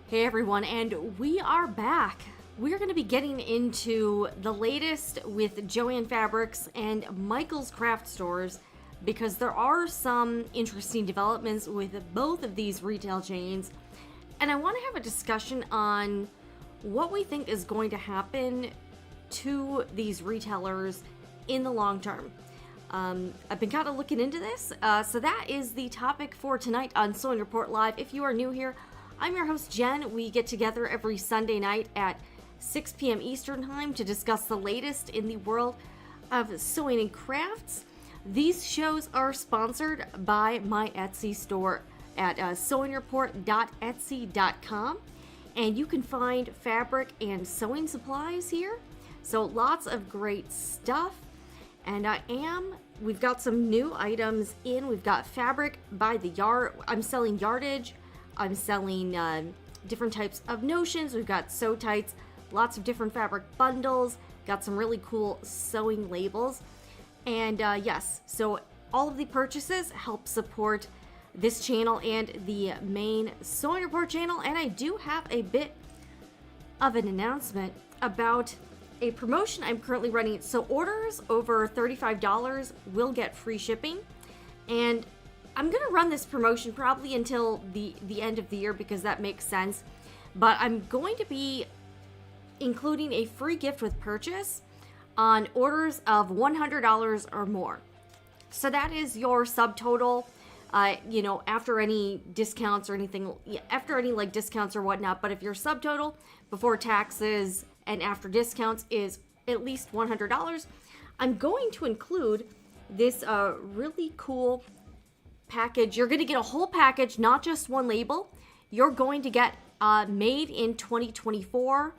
Hey everyone, and we are back. We're going to be getting into the latest with JOANN Fabrics and Michael's Craft Stores because there are some interesting developments with both of these retail chains, and I want to have a discussion on what we think is going to happen to these retailers in the long term. I've been kind of looking into this, so that is the topic for tonight on Sewing Report Live. If you are new here, I'm your host, Jen. We get together every Sunday night at 6 p.m. Eastern Time to discuss the latest in the world of sewing and crafts. These shows are sponsored by my Etsy store at sewingreport.etsy.com, and you can find fabric and sewing supplies here. So lots of great stuff. And we've got some new items in. We've got fabric by the yard. I'm selling yardage. I'm selling different types of notions. We've got sew tights, lots of different fabric bundles, got some really cool sewing labels. And yes, so all of the purchases help support this channel and the main Sewing Report channel. And I do have a bit of an announcement about a promotion I'm currently running. So orders over $35 will get free shipping. And I'm going to run this promotion probably until the end of the year because that makes sense. But I'm going to be including a free gift with purchase on orders of $100 or more. So that is your subtotal, after any discounts or anything, after any like discounts or whatnot. But if your subtotal before taxes and after discounts is at least $100, I'm going to include this really cool package. You're going to get a whole package, not just one label. You're going to get made in 2024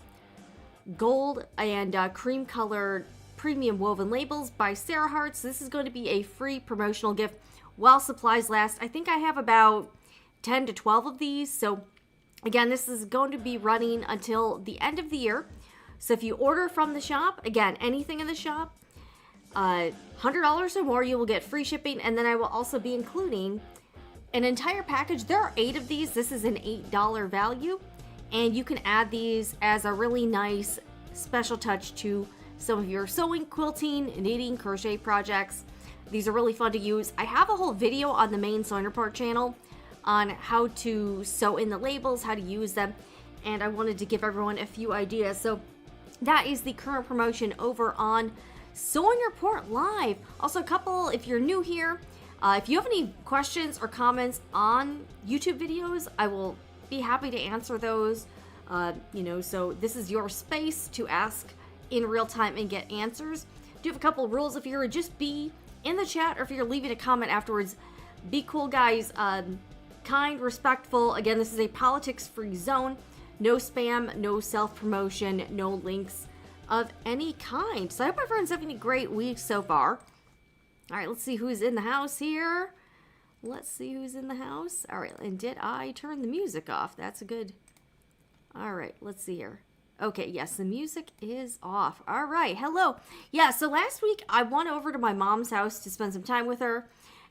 gold and cream colored premium woven labels by Sarah Hart. So this is going to be a free promotional gift while supplies last. I think I have about 10 to 12 of these. So again, this is going to be running until the end of the year. So if you order from the shop, again, anything in the shop, $100 or more, you will get free shipping. And then I will also be including an entire package. There are 8 of these. This is an $8 value. And you can add these as a really nice special touch to some of your sewing, quilting, knitting, crochet projects. These are really fun to use. I have a whole video on the main Sewing Report channel on how to sew in the labels, how to use them. And I wanted to give everyone a few ideas. So that is the current promotion over on Sewing Report Live. Also, a couple, if you're new here, if you have any questions or comments on YouTube videos, I will be happy to answer those. So this is your space to ask in real time and get answers. Do have a couple rules. If you're just be in the chat or if you're leaving a comment afterwards, be cool, guys. Kind, respectful. Again, this is a politics-free zone. No spam, no self-promotion, no links of any kind. So I hope everyone's having a great week so far. All right, let's see who's in the house here. Let's see who's in the house. All right, and did I turn the music off? That's a good... All right, let's see here. Okay, yes, the music is off. All right, hello. Yeah, so last week I went over to my mom's house to spend some time with her,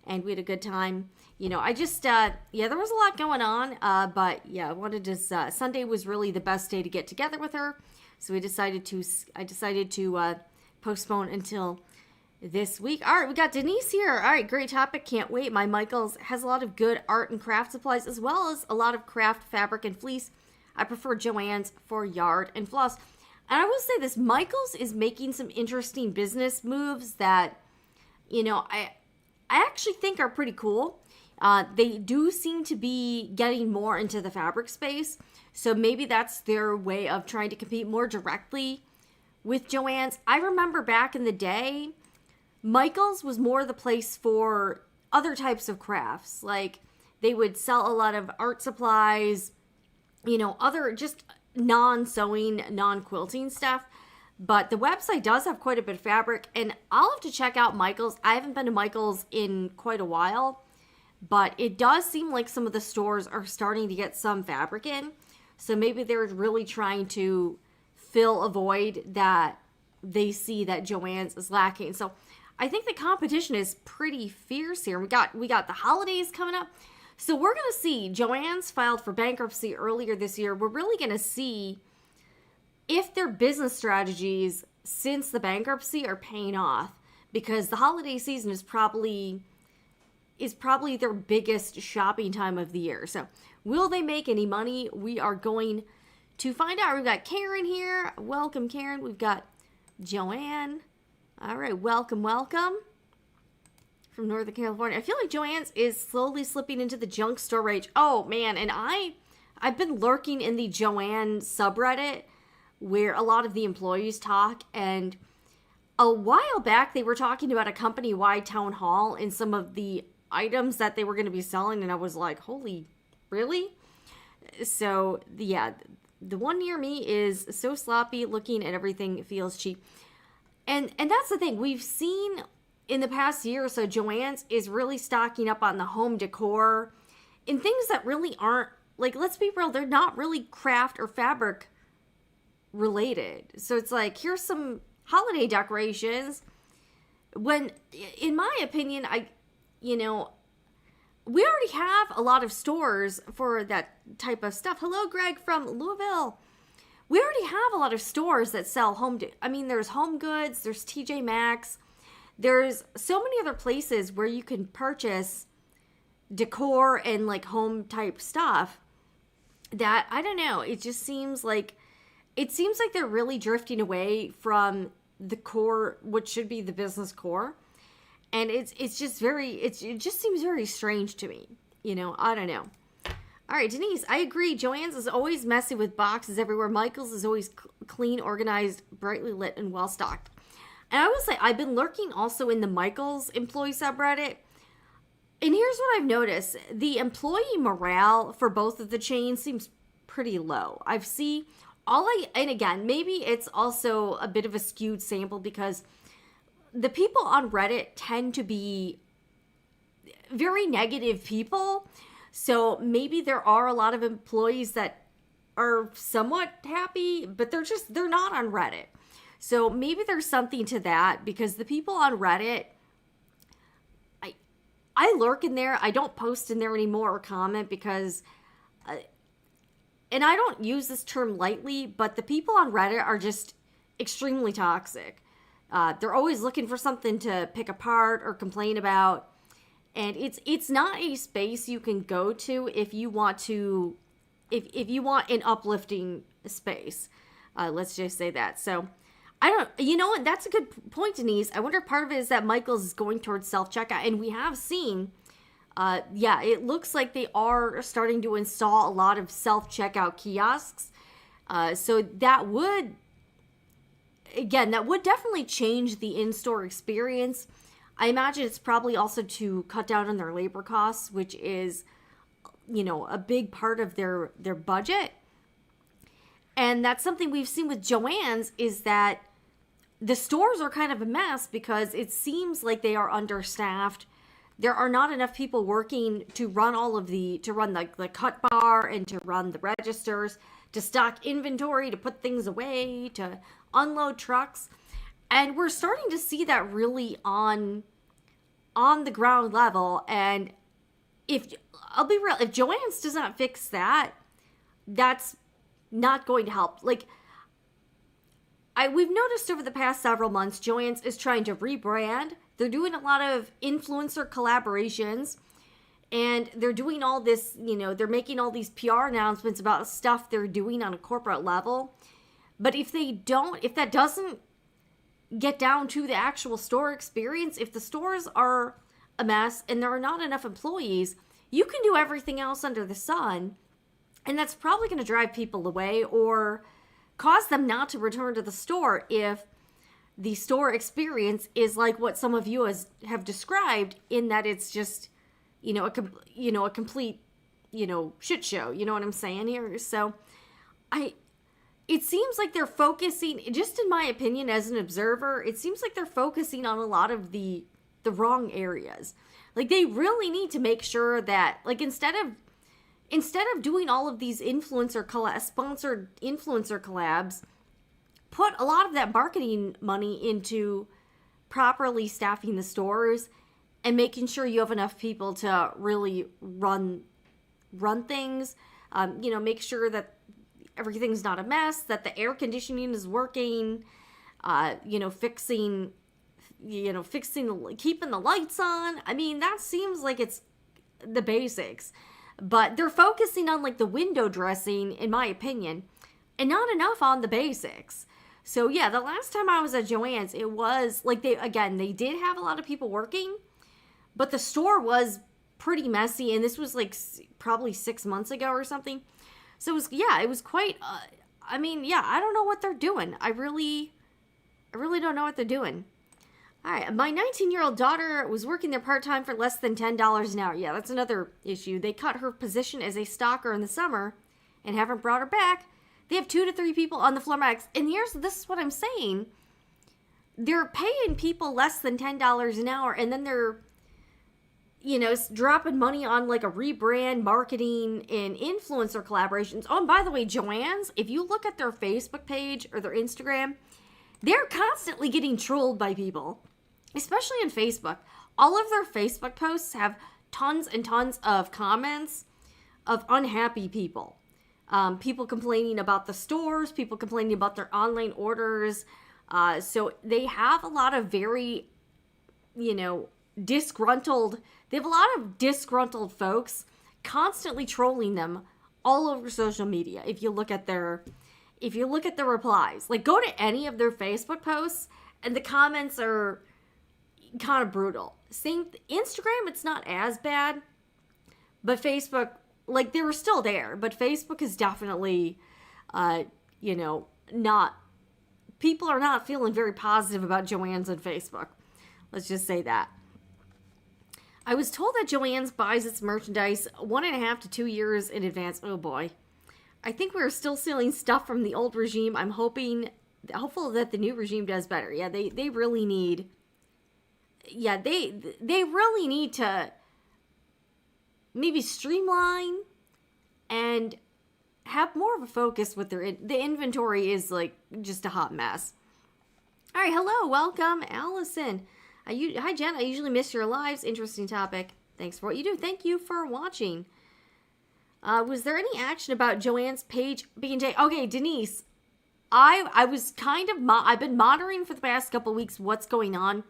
and we had a good time. I just, there was a lot going on, but yeah, I wanted to, Sunday was really the best day to get together with her, so I decided to postpone until this week. All right, we got Denise here. All right, great topic, can't wait. My Michaels has a lot of good art and craft supplies, as well as a lot of craft fabric and fleece. I prefer JOANN's for yard and floss. And I will say this, Michaels is making some interesting business moves that, I actually think are pretty cool. They do seem to be getting more into the fabric space. So maybe that's their way of trying to compete more directly with JOANN's. I remember back in the day, Michaels was more the place for other types of crafts. Like they would sell a lot of art supplies, other just non-sewing, non-quilting stuff. But the website does have quite a bit of fabric, and I'll have to check out Michaels. I haven't been to Michaels in quite a while, but it does seem like some of the stores are starting to get some fabric in. So maybe they're really trying to fill a void that they see that JOANN's is lacking. So I think the competition is pretty fierce here. We got the holidays coming up. So we're going to see, JOANN's filed for bankruptcy earlier this year. We're really going to see if their business strategies since the bankruptcy are paying off, because the holiday season is probably their biggest shopping time of the year. So will they make any money? We are going to find out. We've got Karen here. Welcome, Karen. We've got JOANN. All right, welcome from Northern California. I feel like JOANN's is slowly slipping into the junk store range. Oh man, and I've been lurking in the JOANN subreddit where a lot of the employees talk, and a while back they were talking about a company-wide town hall and some of the items that they were going to be selling, and I was like, holy, really? So yeah, the one near me is so sloppy looking and everything feels cheap. And that's the thing. We've seen in the past year or so, JOANN's is really stocking up on the home decor and things that really aren't, like, let's be real, they're not really craft or fabric related. So it's like, here's some holiday decorations when, in my opinion, we already have a lot of stores for that type of stuff. Hello, Greg from Louisville. We already have a lot of stores that sell there's Home Goods, there's TJ Maxx, there's so many other places where you can purchase decor and like home type stuff that, I don't know, it seems like they're really drifting away from the core, what should be the business core. And it just seems very strange to me. I don't know. All right, Denise, I agree. JOANN's is always messy with boxes everywhere. Michael's is always clean, organized, brightly lit, and well stocked. And I will say, I've been lurking also in the Michael's employee subreddit. And here's what I've noticed. The employee morale for both of the chains seems pretty low. And again, maybe it's also a bit of a skewed sample because the people on Reddit tend to be very negative people. So maybe there are a lot of employees that are somewhat happy, but they're not on Reddit. So maybe there's something to that, because the people on Reddit, I lurk in there. I don't post in there anymore or comment because, and I don't use this term lightly, but the people on Reddit are just extremely toxic. They're always looking for something to pick apart or complain about. And it's not a space you can go to if you want an uplifting space. Let's just say that. So and that's a good point, Denise. I wonder if part of it is that Michael's is going towards self-checkout. And we have seen, it looks like they are starting to install a lot of self-checkout kiosks. So that would definitely change the in-store experience. I imagine it's probably also to cut down on their labor costs, which is, a big part of their budget. And that's something we've seen with JOANN's, is that the stores are kind of a mess because it seems like they are understaffed. There are not enough people working to run the cut bar and to run the registers, to stock inventory, to put things away, to unload trucks. And we're starting to see that really on the ground level. And I'll be real, if JOANN's does not fix that, that's not going to help. We've noticed over the past several months, JOANN's is trying to rebrand. They're doing a lot of influencer collaborations, and they're doing all this, they're making all these PR announcements about stuff they're doing on a corporate level. But if that doesn't get down to the actual store experience, if the stores are a mess and there are not enough employees, you can do everything else under the sun, and that's probably going to drive people away or cause them not to return to the store if the store experience is like what some of you have described, in that it's just, a complete, shit show. You know what I'm saying here? So it seems like they're focusing, just in my opinion as an observer, it seems like they're focusing on a lot of the wrong areas. Like, they really need to make sure that, like, instead of doing all of these sponsored influencer collabs, put a lot of that marketing money into properly staffing the stores and making sure you have enough people to really run things. Make sure that everything's not a mess, that the air conditioning is working, fixing, keeping the lights on. I mean, that seems like it's the basics, but they're focusing on like the window dressing, in my opinion, and not enough on the basics. So yeah, the last time I was at JOANN's, it was like they did have a lot of people working, but the store was pretty messy, and this was like probably 6 months ago or something. So it was quite, I don't know what they're doing. I really don't know what they're doing. All right, my 19-year-old daughter was working there part-time for less than $10 an hour. Yeah, that's another issue. They cut her position as a stalker in the summer and haven't brought her back. They have 2 to 3 people on the floor max. And this is what I'm saying. They're paying people less than $10 an hour, and then they're, dropping money on like a rebrand, marketing, and influencer collaborations. Oh, and by the way, JOANN's, if you look at their Facebook page or their Instagram, they're constantly getting trolled by people, especially on Facebook. All of their Facebook posts have tons and tons of comments of unhappy people. People complaining about the stores, people complaining about their online orders. So they have a lot of very, disgruntled, they have a lot of disgruntled folks constantly trolling them all over social media. If you look at the replies, like go to any of their Facebook posts and the comments are kind of brutal. Same Instagram, it's not as bad, but Facebook, like they were still there, but Facebook is definitely, not, people are not feeling very positive about JOANN's on Facebook. Let's just say that. I was told that JOANN's buys its merchandise 1.5 to 2 years in advance. Oh boy. I think we're still stealing stuff from the old regime. I'm hopeful that the new regime does better. Yeah, they really need, they really need to maybe streamline and have more of a focus with the inventory is like just a hot mess. All right, hello, welcome, Allison. Hi, Jen. I usually miss your lives. Interesting topic. Thanks for what you do. Thank you for watching. Was there any action about JOANN's page being taken? Okay, Denise, I was kind of, I've been monitoring for the past couple weeks what's going on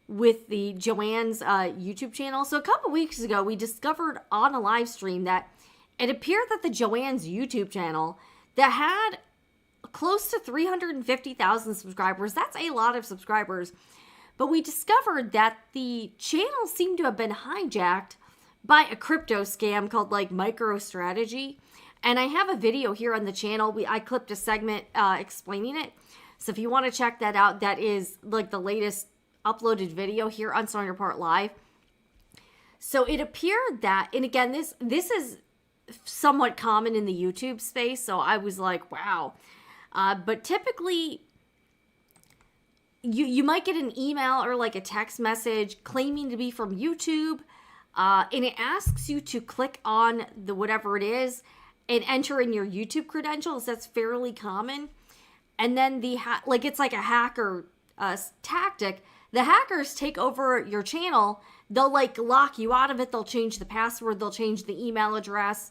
with the JOANN's YouTube channel. So a couple weeks ago, we discovered on a live stream that it appeared that the JOANN's YouTube channel that had close to 350,000 subscribers, that's a lot of subscribers, but we discovered that the channel seemed to have been hijacked by a crypto scam called like MicroStrategy. And I have a video here on the channel. I clipped a segment explaining it. So if you want to check that out, that is like the latest uploaded video here on Sewing Report Live. So it appeared that, and again, this is somewhat common in the YouTube space. So I was like, wow. But typically, you might get an email or like a text message claiming to be from YouTube. And it asks you to click on the whatever it is and enter in your YouTube credentials. That's fairly common. And then it's like a hacker tactic. The hackers take over your channel. They'll like lock you out of it. They'll change the password. They'll change the email address.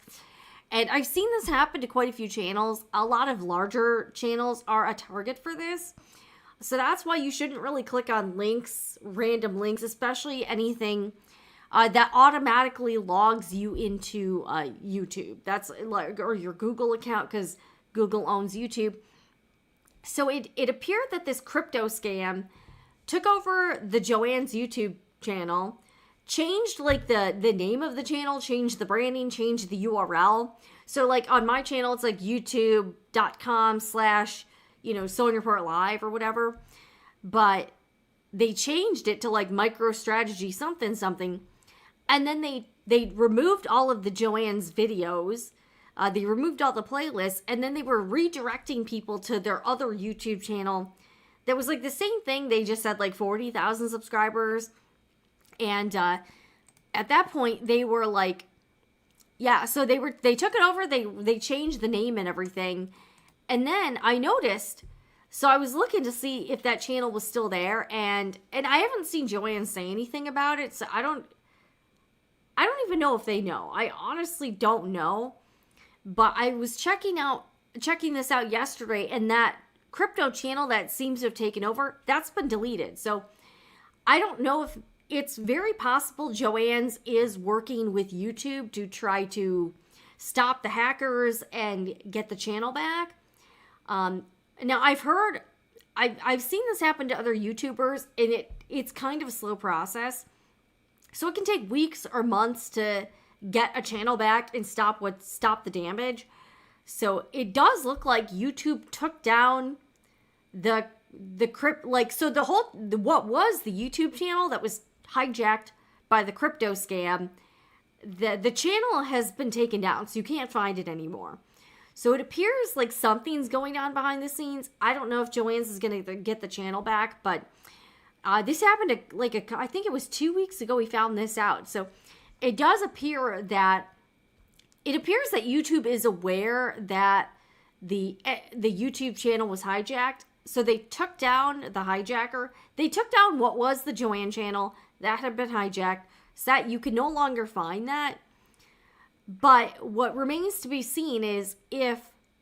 And I've seen this happen to quite a few channels. A lot of larger channels are a target for this. So that's why you shouldn't really click on links, random links, especially anything that automatically logs you into YouTube. That's like, or your Google account, because Google owns YouTube. So it appeared that this crypto scam took over the JOANN's YouTube channel, changed like the name of the channel, changed the branding, changed the URL. So like on my channel, it's like youtube.com/ Sewing Report Live or whatever. But they changed it to like MicroStrategy something. And then they removed all of the JOANN's videos. They removed all the playlists. And then they were redirecting people to their other YouTube channel that was like the same thing. They just had like 40,000 subscribers. And at that point, they were like, yeah, so they took it over. They changed the name and everything. And then I noticed So I was looking to see if that channel was still there, and I haven't seen JOANN say anything about it, so I don't even know if they know. I honestly don't know. But I was checking this out yesterday, and that crypto channel that seems to have taken over, that's been deleted. So I don't know if it's very possible JOANN's is working with YouTube to try to stop the hackers and get the channel back. Now I've seen this happen to other YouTubers, and it's kind of a slow process. So it can take weeks or months to get a channel back and stop the damage. So it does look like YouTube took down what was the YouTube channel that was hijacked by the crypto scam. The channel has been taken down, so you can't find it anymore. So it appears like something's going on behind the scenes. I don't know if JOANN's is going to get the channel back, but this happened I think it was 2 weeks ago we found this out. So it does appear that YouTube is aware that the YouTube channel was hijacked. So they took down the hijacker. They took down what was the JOANN channel that had been hijacked, so that you can no longer find that. But what remains to be seen is if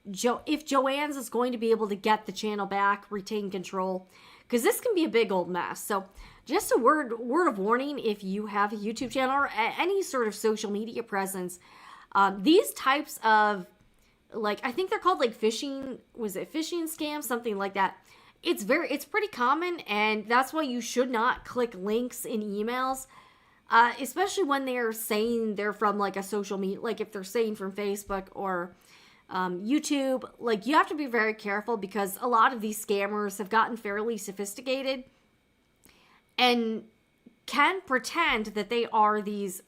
JOANN's is going to be able to get the channel back, retain control, because this can be a big old mess. So just a word of warning, if you have a YouTube channel or any sort of social media presence, these types of, I think they're called phishing, was it phishing scams, something like that. It's pretty common, and that's why you should not click links in emails, especially when they're saying they're from a social media, if they're saying from Facebook or YouTube. You have to be very careful, because a lot of these scammers have gotten fairly sophisticated and can pretend that they are these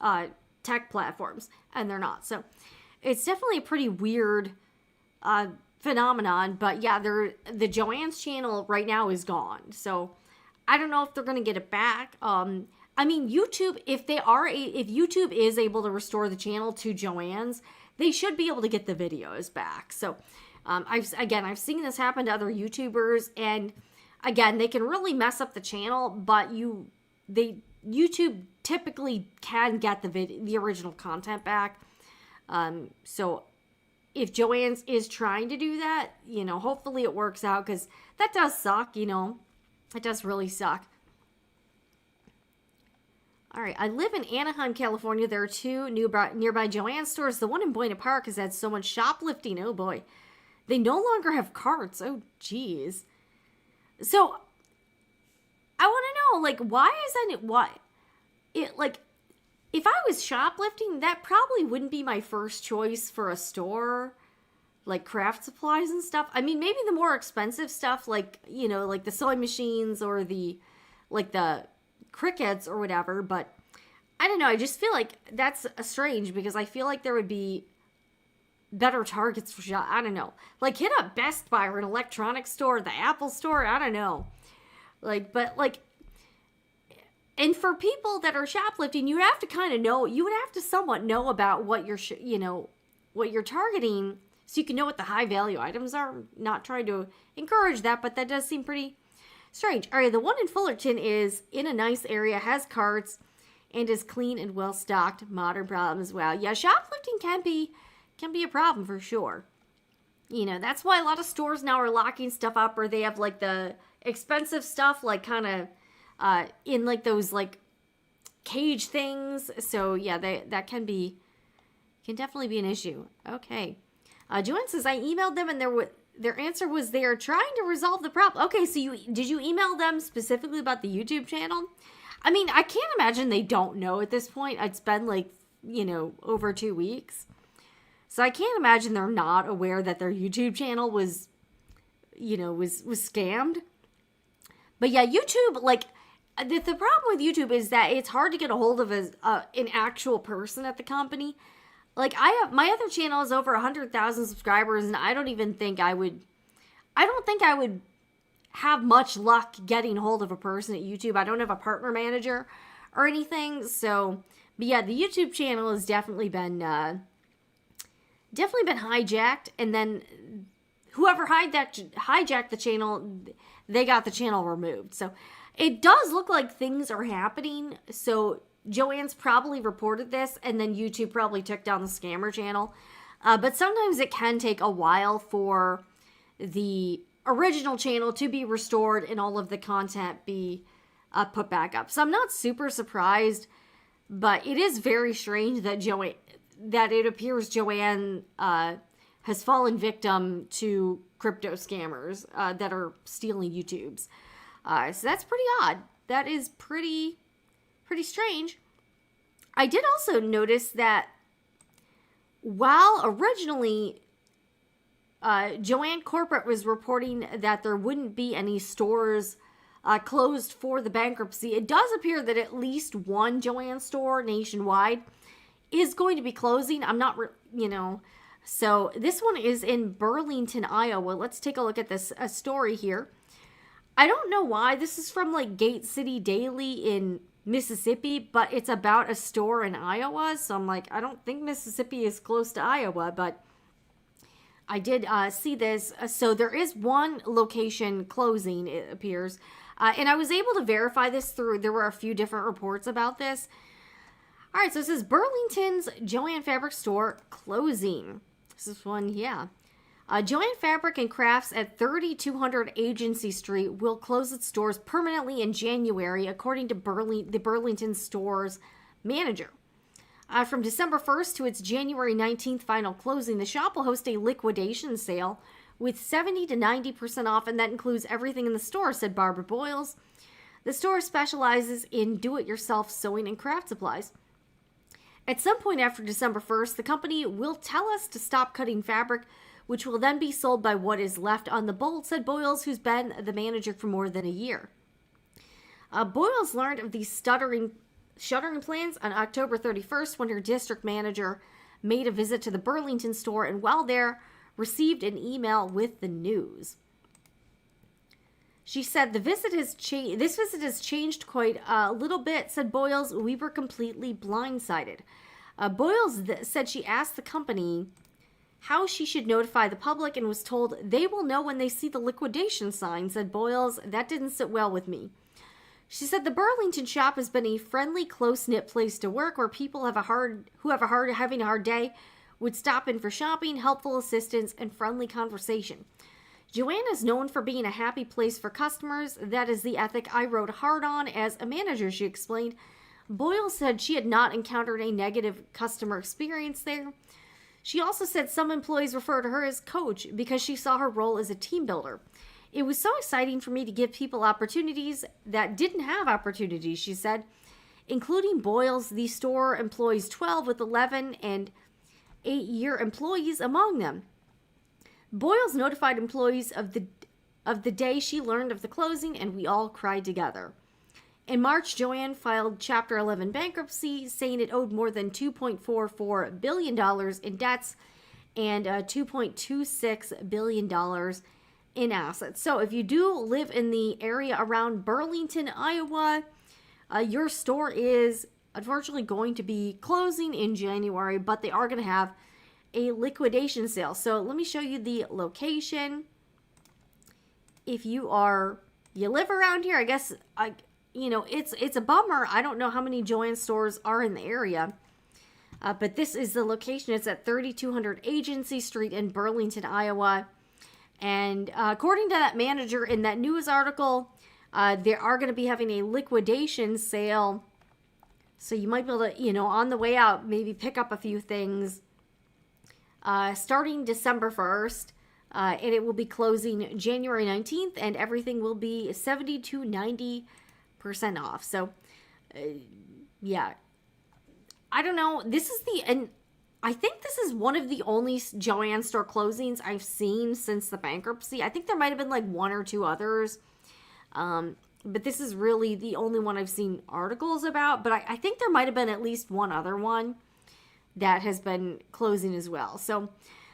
tech platforms, and they're not. So it's definitely a pretty weird phenomenon. But yeah, the JOANN's channel right now is gone. So I don't know if they're going to get it back. I mean, YouTube, if YouTube is able to restore the channel to JOANN's, they should be able to get the videos back. So I've seen this happen to other YouTubers, and again, they can really mess up the channel, but YouTube typically can get the original content back. So if JOANN's is trying to do that, hopefully it works out, because that does suck, it does really suck. All right, I live in Anaheim, California. There are two nearby JOANN stores. The one in Buena Park has had so much shoplifting. Oh boy. They no longer have carts. Oh geez. So I want to know, if I was shoplifting, that probably wouldn't be my first choice for a store, craft supplies and stuff. I mean, maybe the more expensive stuff, the sewing machines or the crickets or whatever, but I don't know. I just feel like that's strange, because I feel like there would be better targets for shop. I don't know. Hit up Best Buy or an electronics store, the Apple store. I don't know. And for people that are shoplifting, you have to kind of know. You would have to somewhat know about what what you're targeting, so you can know what the high value items are. I'm not trying to encourage that, but that does seem pretty strange. All right, the one in Fullerton is in a nice area, has carts, and is clean and well stocked. Modern problem as well. Yeah, shoplifting can be a problem for sure. That's why a lot of stores now are locking stuff up, or they have the expensive stuff in those cage things. So yeah, that can definitely be an issue. Okay, JOANN says I emailed them, and their answer was they are trying to resolve the problem. Okay, so did you email them specifically about the YouTube channel? I mean, I can't imagine they don't know at this point. It's been over 2 weeks. So I can't imagine they're not aware that their YouTube channel was scammed. But yeah, YouTube, the problem with YouTube is that it's hard to get a hold of an actual person at the company. My other channel is over 100,000 subscribers, and I don't think I would have much luck getting hold of a person at YouTube. I don't have a partner manager or anything. So, but yeah, the YouTube channel has definitely been hijacked. And then whoever hijacked the channel, they got the channel removed. So it does look like things are happening. So JOANN's probably reported this, and then YouTube probably took down the scammer channel. But sometimes it can take a while for the original channel to be restored and all of the content be put back up. So I'm not super surprised, but it is very strange that it appears JOANN has fallen victim to crypto scammers that are stealing YouTubes. So that's pretty odd. That is pretty strange. I did also notice that while originally JOANN Corporate was reporting that there wouldn't be any stores closed for the bankruptcy, it does appear that at least one JOANN store nationwide is going to be closing. I'm not, so this one is in Burlington, Iowa. Let's take a look at this story here. I don't know why. This is from like Gate City Daily in Mississippi, but it's about a store in Iowa. So I'm like, I don't think Mississippi is close to Iowa, but I did see this. So there is one location closing, it appears. And I was able to verify this there were a few different reports about this. All right, so it says Burlington's JOANN Fabric Store closing. This is one, yeah. JOANN Fabric and Crafts at 3200 Agency Street will close its stores permanently in January, according to the Burlington store's manager. From December 1st to its January 19th final closing, the shop will host a liquidation sale with 70 to 90% off, and that includes everything in the store, said Barbara Boyles. The store specializes in do-it-yourself sewing and craft supplies. At some point after December 1st, the company will tell us to stop cutting fabric, which will then be sold by what is left on the bolt, said Boyles, who's been the manager for more than a year. Boyles learned of these shuttering plans on October 31st when her district manager made a visit to the Burlington store, and while there, received an email with the news. She said, this visit has changed quite a little bit, said Boyles. We were completely blindsided. Boyles said she asked the company how she should notify the public and was told they will know when they see the liquidation sign, said Boyles. That didn't sit well with me. She said the Burlington shop has been a friendly, close-knit place to work where people having a hard day would stop in for shopping, helpful assistance, and friendly conversation. JOANN is known for being a happy place for customers. That is the ethic I rode hard on as a manager, she explained. Boyle said she had not encountered a negative customer experience there. She also said some employees refer to her as coach because she saw her role as a team builder. It was so exciting for me to give people opportunities that didn't have opportunities, she said, including Boyles. The store employs 12 with 11 and 8-year employees among them. Boyles notified employees of the day she learned of the closing, and we all cried together. In March, JOANN filed Chapter 11 bankruptcy, saying it owed more than $2.44 billion in debts and $2.26 billion in assets. So if you do live in the area around Burlington, Iowa, your store is unfortunately going to be closing in January, but they are going to have a liquidation sale. So let me show you the location. If you live around here, I guess it's a bummer. I don't know how many JOANN stores are in the area, but this is the location. It's at 3200 Agency Street in Burlington, Iowa. And according to that manager in that news article, they are going to be having a liquidation sale. So you might be able to, on the way out, maybe pick up a few things starting December 1st. And it will be closing January 19th, and everything will be 70 to 90% off. So, yeah. I don't know. And I think this is one of the only JOANN store closings I've seen since the bankruptcy. I think there might have been like one or two others. But this is really the only one I've seen articles about. But I think there might have been at least one other one that has been closing as well. So,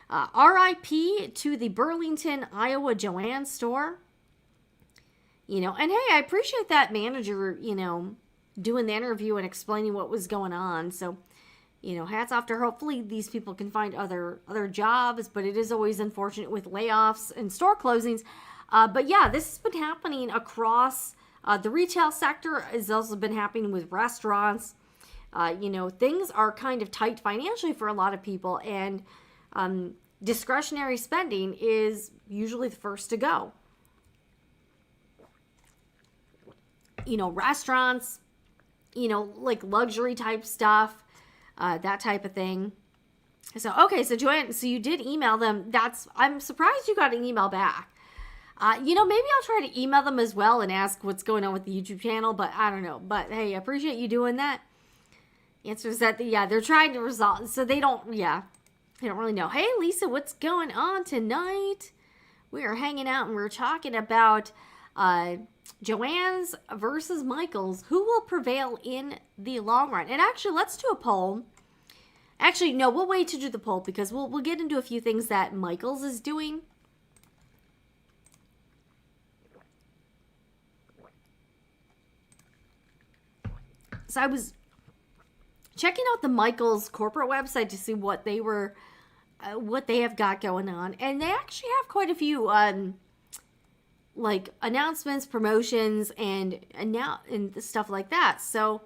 RIP to the Burlington, Iowa JOANN store. And hey, I appreciate that manager, doing the interview and explaining what was going on. So, hats off to her. Hopefully these people can find other jobs, but it is always unfortunate with layoffs and store closings. But yeah, this has been happening across the retail sector. Has also been happening with restaurants. Things are kind of tight financially for a lot of people, and discretionary spending is usually the first to go. Restaurants, like luxury type stuff, that type of thing. So, okay, so Joanne, so you did email them. I'm surprised you got an email back. Maybe I'll try to email them as well and ask what's going on with the YouTube channel, but I don't know. But hey, I appreciate you doing that. Answer is that, they're trying to resolve, so they don't really know. Hey, Lisa, what's going on tonight? We are hanging out and we're talking about JOANN's versus Michael's. Who will prevail in the long run? And actually, let's do a poll. Actually, no, we'll wait to do the poll because we'll get into a few things that Michael's is doing. So I was checking out the Michael's corporate website to see what they have got going on, and they actually have quite a few like announcements, promotions, and stuff like that. So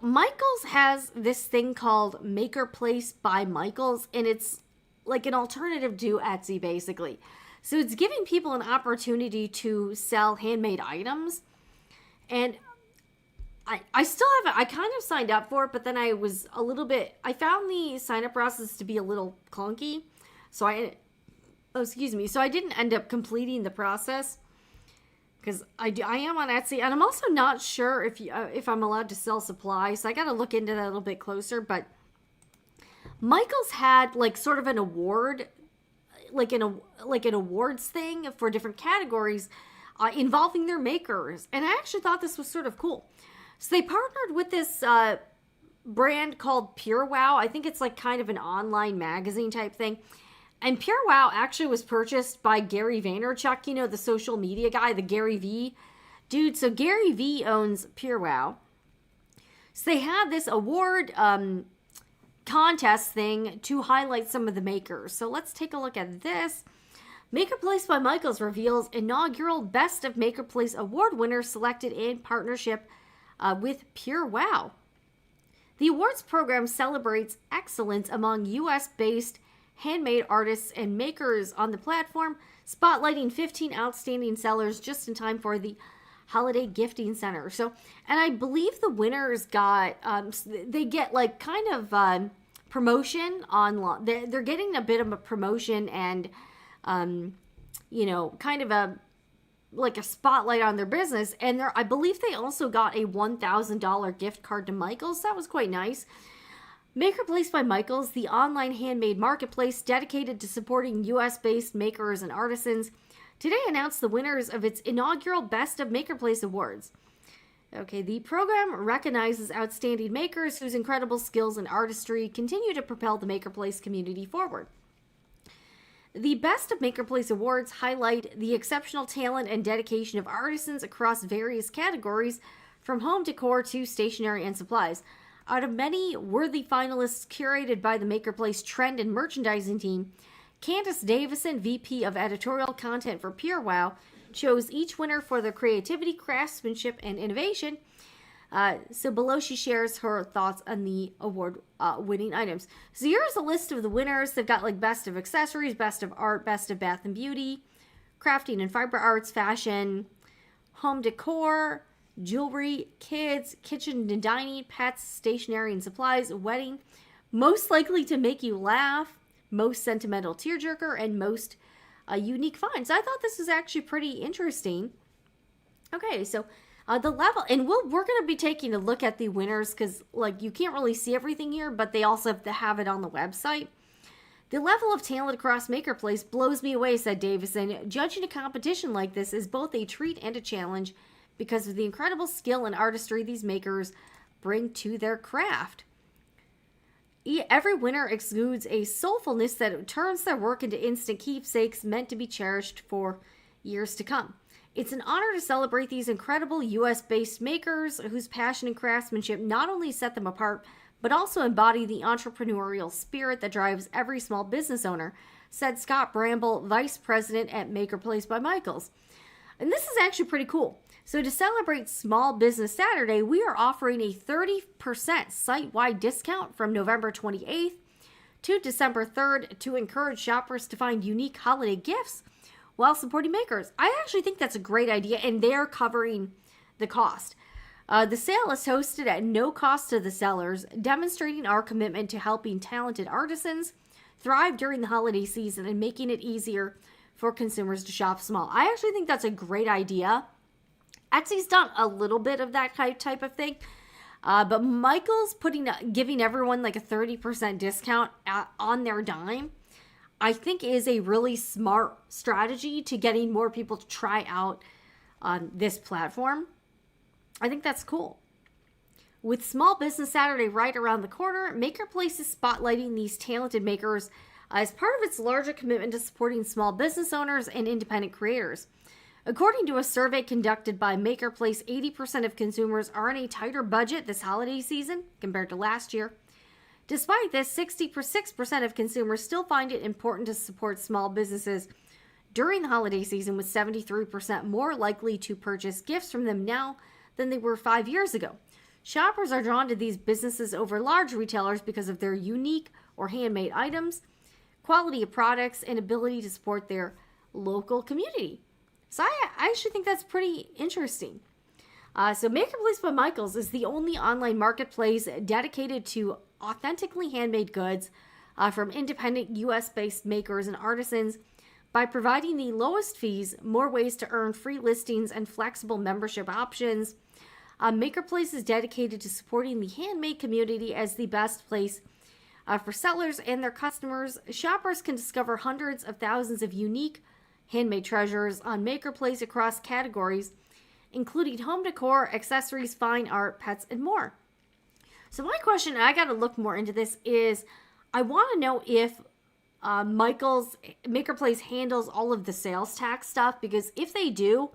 Michael's has this thing called MakerPlace by Michael's, and it's like an alternative to Etsy, basically. So it's giving people an opportunity to sell handmade items, and I still haven't, I kind of signed up for it, but then I found the sign up process to be a little clunky. So I didn't end up completing the process because I am on Etsy, and I'm also not sure if I'm allowed to sell supplies. So I got to look into that a little bit closer, but Michael's had like sort of an award, like an awards thing for different categories involving their makers. And I actually thought this was sort of cool. So they partnered with this brand called PureWow. I think it's like kind of an online magazine type thing. And PureWow actually was purchased by Gary Vaynerchuk, the social media guy, the Gary V dude. So Gary V owns PureWow. So they had this award contest thing to highlight some of the makers. So let's take a look at this. MakerPlace by Michael's reveals inaugural Best of MakerPlace award winners selected in partnership with PureWow. The awards program celebrates excellence among U.S.-based handmade artists and makers on the platform, spotlighting 15 outstanding sellers just in time for the holiday gifting center. So, and I believe the winners got, they get like kind of promotion online. They're getting a bit of a promotion and, kind of a spotlight on their business. And I believe they also got a $1,000 gift card to Michael's. That was quite nice. MakerPlace by Michael's, the online handmade marketplace dedicated to supporting U.S.-based makers and artisans, today announced the winners of its inaugural Best of MakerPlace Awards. Okay, the program recognizes outstanding makers whose incredible skills and artistry continue to propel the MakerPlace community forward. The Best of MakerPlace Awards highlight the exceptional talent and dedication of artisans across various categories, from home decor to stationery and supplies. Out of many worthy finalists curated by the MakerPlace trend and merchandising team, Candace Davison, VP of Editorial Content for PureWow, chose each winner for their creativity, craftsmanship, and innovation. So below she shares her thoughts on the award-winning items. So here's a list of the winners. They've got like Best of Accessories, Best of Art, Best of Bath and Beauty, Crafting and Fiber Arts, Fashion, Home Decor, Jewelry, Kids, Kitchen and Dining, Pets, Stationery and Supplies, Wedding, Most Likely to Make You Laugh, Most Sentimental Tearjerker, and Most Unique Find. So I thought this was actually pretty interesting. Okay, so the level, and we're going to be taking a look at the winners because like you can't really see everything here, but they also have to have it on the website. The level of talent across MakerPlace blows me away, said Davison. Judging a competition like this is both a treat and a challenge because of the incredible skill and artistry these makers bring to their craft. Every winner exudes a soulfulness that turns their work into instant keepsakes meant to be cherished for years to come. It's an honor to celebrate these incredible US-based makers whose passion and craftsmanship not only set them apart, but also embody the entrepreneurial spirit that drives every small business owner, said Scott Bramble, Vice President at MakerPlace by Michaels. And this is actually pretty cool. So to celebrate Small Business Saturday, we are offering a 30% site-wide discount from November 28th to December 3rd to encourage shoppers to find unique holiday gifts while supporting makers. I actually think that's a great idea, and they're covering the cost. The sale is hosted at no cost to the sellers, demonstrating our commitment to helping talented artisans thrive during the holiday season and making it easier for consumers to shop small. I actually think that's a great idea. Etsy's done a little bit of that type of thing, but Michael's giving everyone like a 30% discount on their dime, I think is a really smart strategy to getting more people to try out this platform. I think that's cool. With Small Business Saturday right around the corner, MakerPlace is spotlighting these talented makers as part of its larger commitment to supporting small business owners and independent creators. According to a survey conducted by MakerPlace, 80% of consumers are on a tighter budget this holiday season compared to last year. Despite this, 66% of consumers still find it important to support small businesses during the holiday season, with 73% more likely to purchase gifts from them now than they were 5 years ago. Shoppers are drawn to these businesses over large retailers because of their unique or handmade items, quality of products, and ability to support their local community. So I actually think that's pretty interesting. So MakerPlace by Michaels is the only online marketplace dedicated to authentically handmade goods from independent US-based makers and artisans. By providing the lowest fees, more ways to earn free listings, and flexible membership options, MakerPlace is dedicated to supporting the handmade community as the best place for sellers and their customers. Shoppers can discover hundreds of thousands of unique handmade treasures on MakerPlace across categories, including home decor, accessories, fine art, pets, and more. So my question, and I got to look more into this, is I want to know if MakerPlace handles all of the sales tax stuff, because if they do,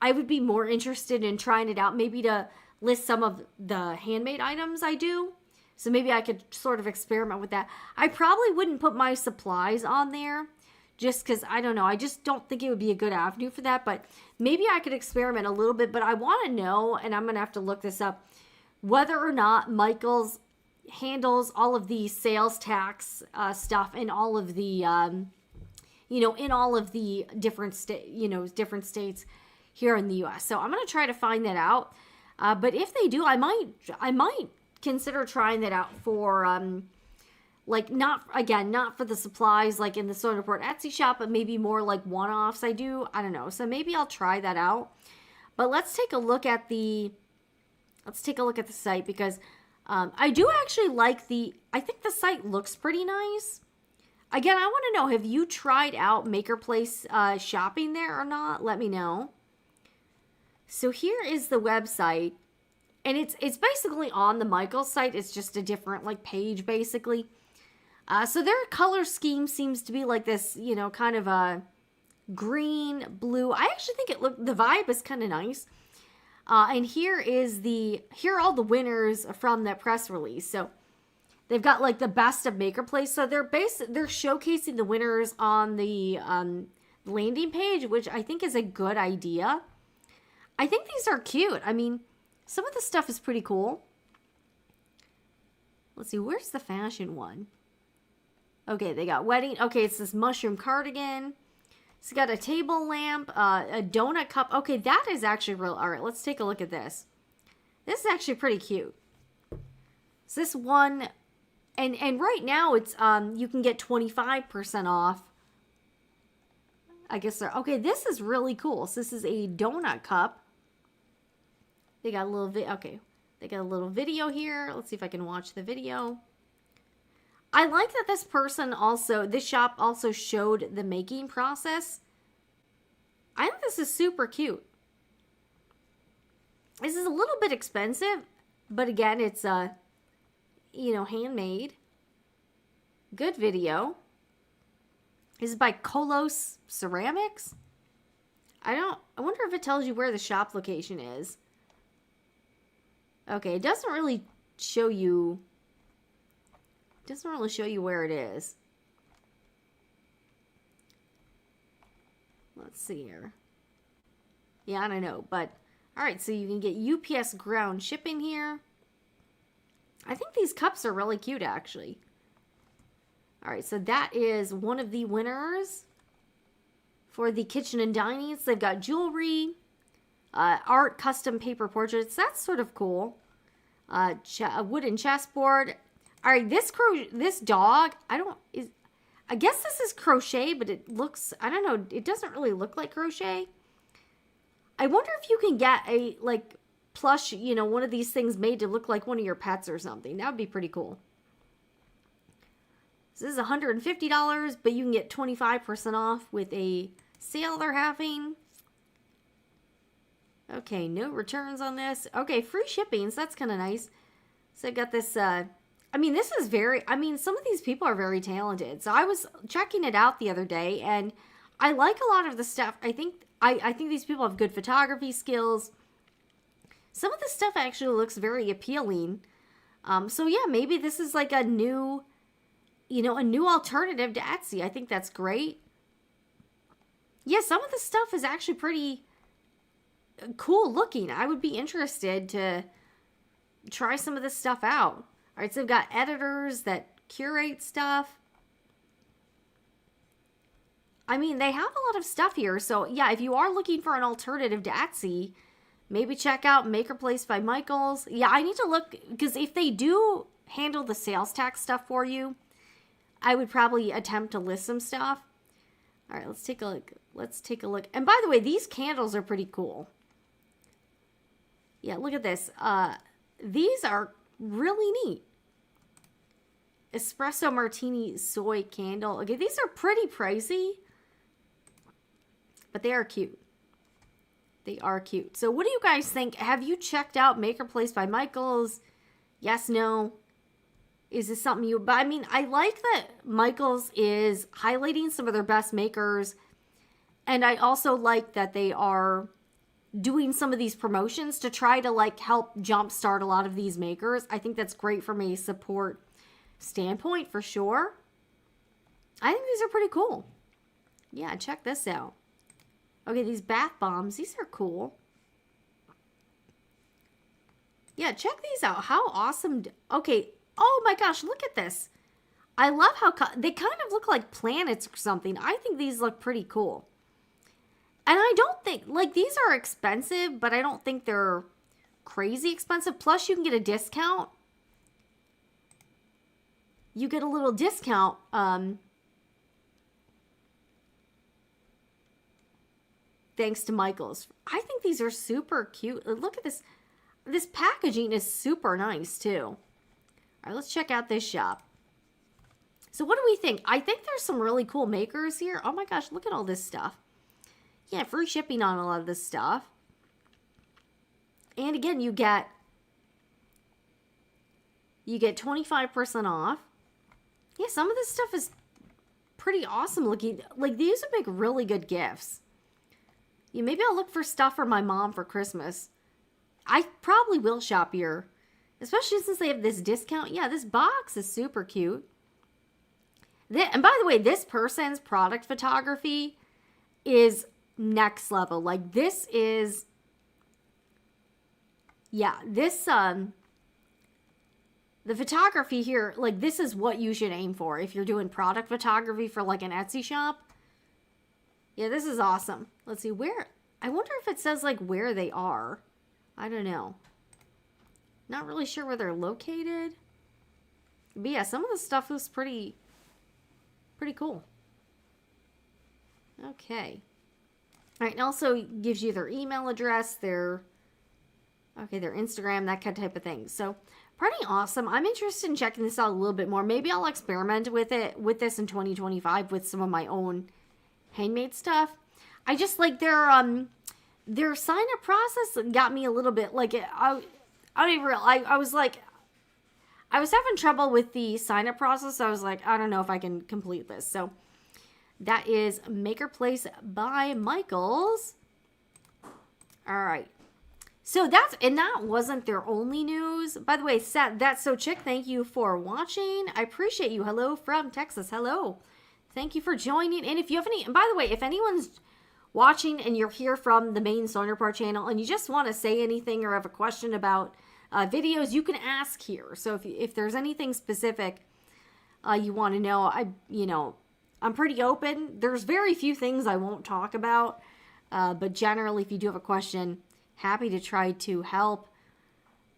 I would be more interested in trying it out, maybe to list some of the handmade items I do. So maybe I could sort of experiment with that. I probably wouldn't put my supplies on there just because, I don't know, I just don't think it would be a good avenue for that. But maybe I could experiment a little bit. But I want to know, and I'm going to have to look this up, whether or not Michaels handles all of the sales tax stuff in all of the, in all of the different states here in the U.S. So I'm going to try to find that out. But if they do, I might consider trying that out for, not for the supplies, like in the Sew Report Etsy shop, but maybe more like one-offs I don't know. So maybe I'll try that out. But let's take a look at the site, because I do actually I think the site looks pretty nice. Again, I want to know, have you tried out MakerPlace shopping there or not? Let me know. So here is the website, and it's basically on the Michaels site. It's just a different page basically. So their color scheme seems to be like this, kind of a green, blue. I actually think the vibe is kind of nice. And here are all the winners from that press release. So they've got the best of MakerPlace. So they're showcasing the winners on the landing page, which I think is a good idea. I think these are cute. I mean, some of the stuff is pretty cool. Let's see, where's the fashion one? Okay, they got wedding. Okay, it's this mushroom cardigan. It's got a table lamp, a donut cup. Okay, that is actually real. All right, let's take a look at this. This is actually pretty cute. So this one, and right now it's you can get 25% off. I guess okay, this is really cool. So this is a donut cup. They got a little they got a little video here. Let's see if I can watch the video. I like that this shop also showed the making process. I think this is super cute. This is a little bit expensive, but again, it's handmade. Good video. This is by Kolos Ceramics. I wonder if it tells you where the shop location is. Okay, it doesn't really show you. It doesn't really show you where it is. Let's see here. Yeah, I don't know, but all right, so you can get UPS ground shipping here. I think these cups are really cute, actually. All right, so that is one of the winners for the kitchen and dining. So they've got jewelry, art, custom paper portraits. That's sort of cool. A wooden chessboard. All right, this dog, I guess this is crochet, but it looks, I don't know, it doesn't really look like crochet. I wonder if you can get a, like, plush, you know, one of these things made to look like one of your pets or something. That would be pretty cool. So this is $150, but you can get 25% off with a sale they're having. Okay, no returns on this. Okay, free shipping, so that's kind of nice. So I got this, I mean, this is some of these people are very talented. So I was checking it out the other day, and I like a lot of the stuff. I think these people have good photography skills. Some of the stuff actually looks very appealing. So yeah, maybe this is like a new, you know, a new alternative to Etsy. I think that's great. Yeah, some of the stuff is actually pretty cool looking. I would be interested to try some of this stuff out. All right, so they've got editors that curate stuff. I mean, they have a lot of stuff here. So yeah, if you are looking for an alternative to Etsy, maybe check out MakerPlace by Michaels. Yeah, I need to look, because if they do handle the sales tax stuff for you, I would probably attempt to list some stuff. All right, let's take a look. Let's take a look. And by the way, these candles are pretty cool. Yeah, look at this. These are really neat. Espresso Martini Soy Candle. Okay, these are pretty pricey, but they are cute. They are cute. So what do you guys think? Have you checked out MakerPlace by Michaels? Yes, no? Is this something you... But I mean, I like that Michaels is highlighting some of their best makers. And I also like that they are doing some of these promotions to try to like help jumpstart a lot of these makers. I think that's great from a support standpoint for sure. I think these are pretty cool. Yeah, check this out. Okay, these bath bombs, these are cool. Yeah, check these out. How awesome. Okay, oh my gosh, look at this. I love how they kind of look like planets or something. I think these look pretty cool. And I don't think, like, these are expensive, but I don't think they're crazy expensive. Plus, you can get a discount. You get a little discount. Thanks to Michaels. I think these are super cute. Look at this. This packaging is super nice, too. All right, let's check out this shop. So what do we think? I think there's some really cool makers here. Oh my gosh, look at all this stuff. Yeah, free shipping on a lot of this stuff. And again, you get 25% off. Yeah, some of this stuff is pretty awesome looking. Like, these would make really good gifts. Yeah, maybe I'll look for stuff for my mom for Christmas. I probably will shop here. Especially since they have this discount. Yeah, this box is super cute. And by the way, this person's product photography is next level. Like, this is... Yeah, this... The photography here, like, this is what you should aim for if you're doing product photography for, like, an Etsy shop. Yeah, this is awesome. Let's see, where... I wonder if it says, like, where they are. I don't know. Not really sure where they're located. But yeah, some of the stuff was pretty cool. Okay. All right, and also gives you their email address, their Instagram, that kind of type of thing. So pretty awesome. I'm interested in checking this out a little bit more. Maybe I'll experiment with this in 2025 with some of my own handmade stuff. I just like their sign up process got me a little bit like I was having trouble with the sign up process. So I was like, I don't know if I can complete this. So that is MakerPlace by Michaels. All right. So that wasn't their only news. By the way, That's So Chick, thank you for watching. I appreciate you. Hello from Texas. Hello. Thank you for joining. And if you have any, and by the way, if anyone's watching and you're here from the main Sewing Report channel and you just want to say anything or have a question about videos, you can ask here. So if there's anything specific you want to know, I'm pretty open. There's very few things I won't talk about, but generally, if you do have a question, happy to try to help.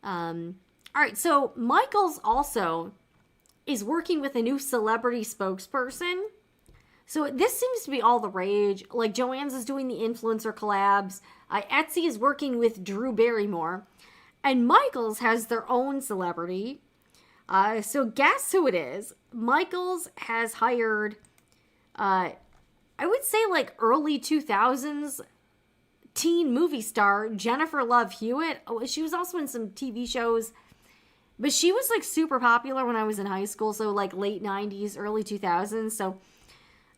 All right, so Michaels also is working with a new celebrity spokesperson. So this seems to be all the rage. Like Joann's is doing the influencer collabs. Etsy is working with Drew Barrymore. And Michaels has their own celebrity. So guess who it is? Michaels has hired, I would say like early 2000s teen movie star Jennifer Love Hewitt. Oh, she was also in some TV shows, but she was like super popular when I was in high school. So like late 90s, early 2000s. So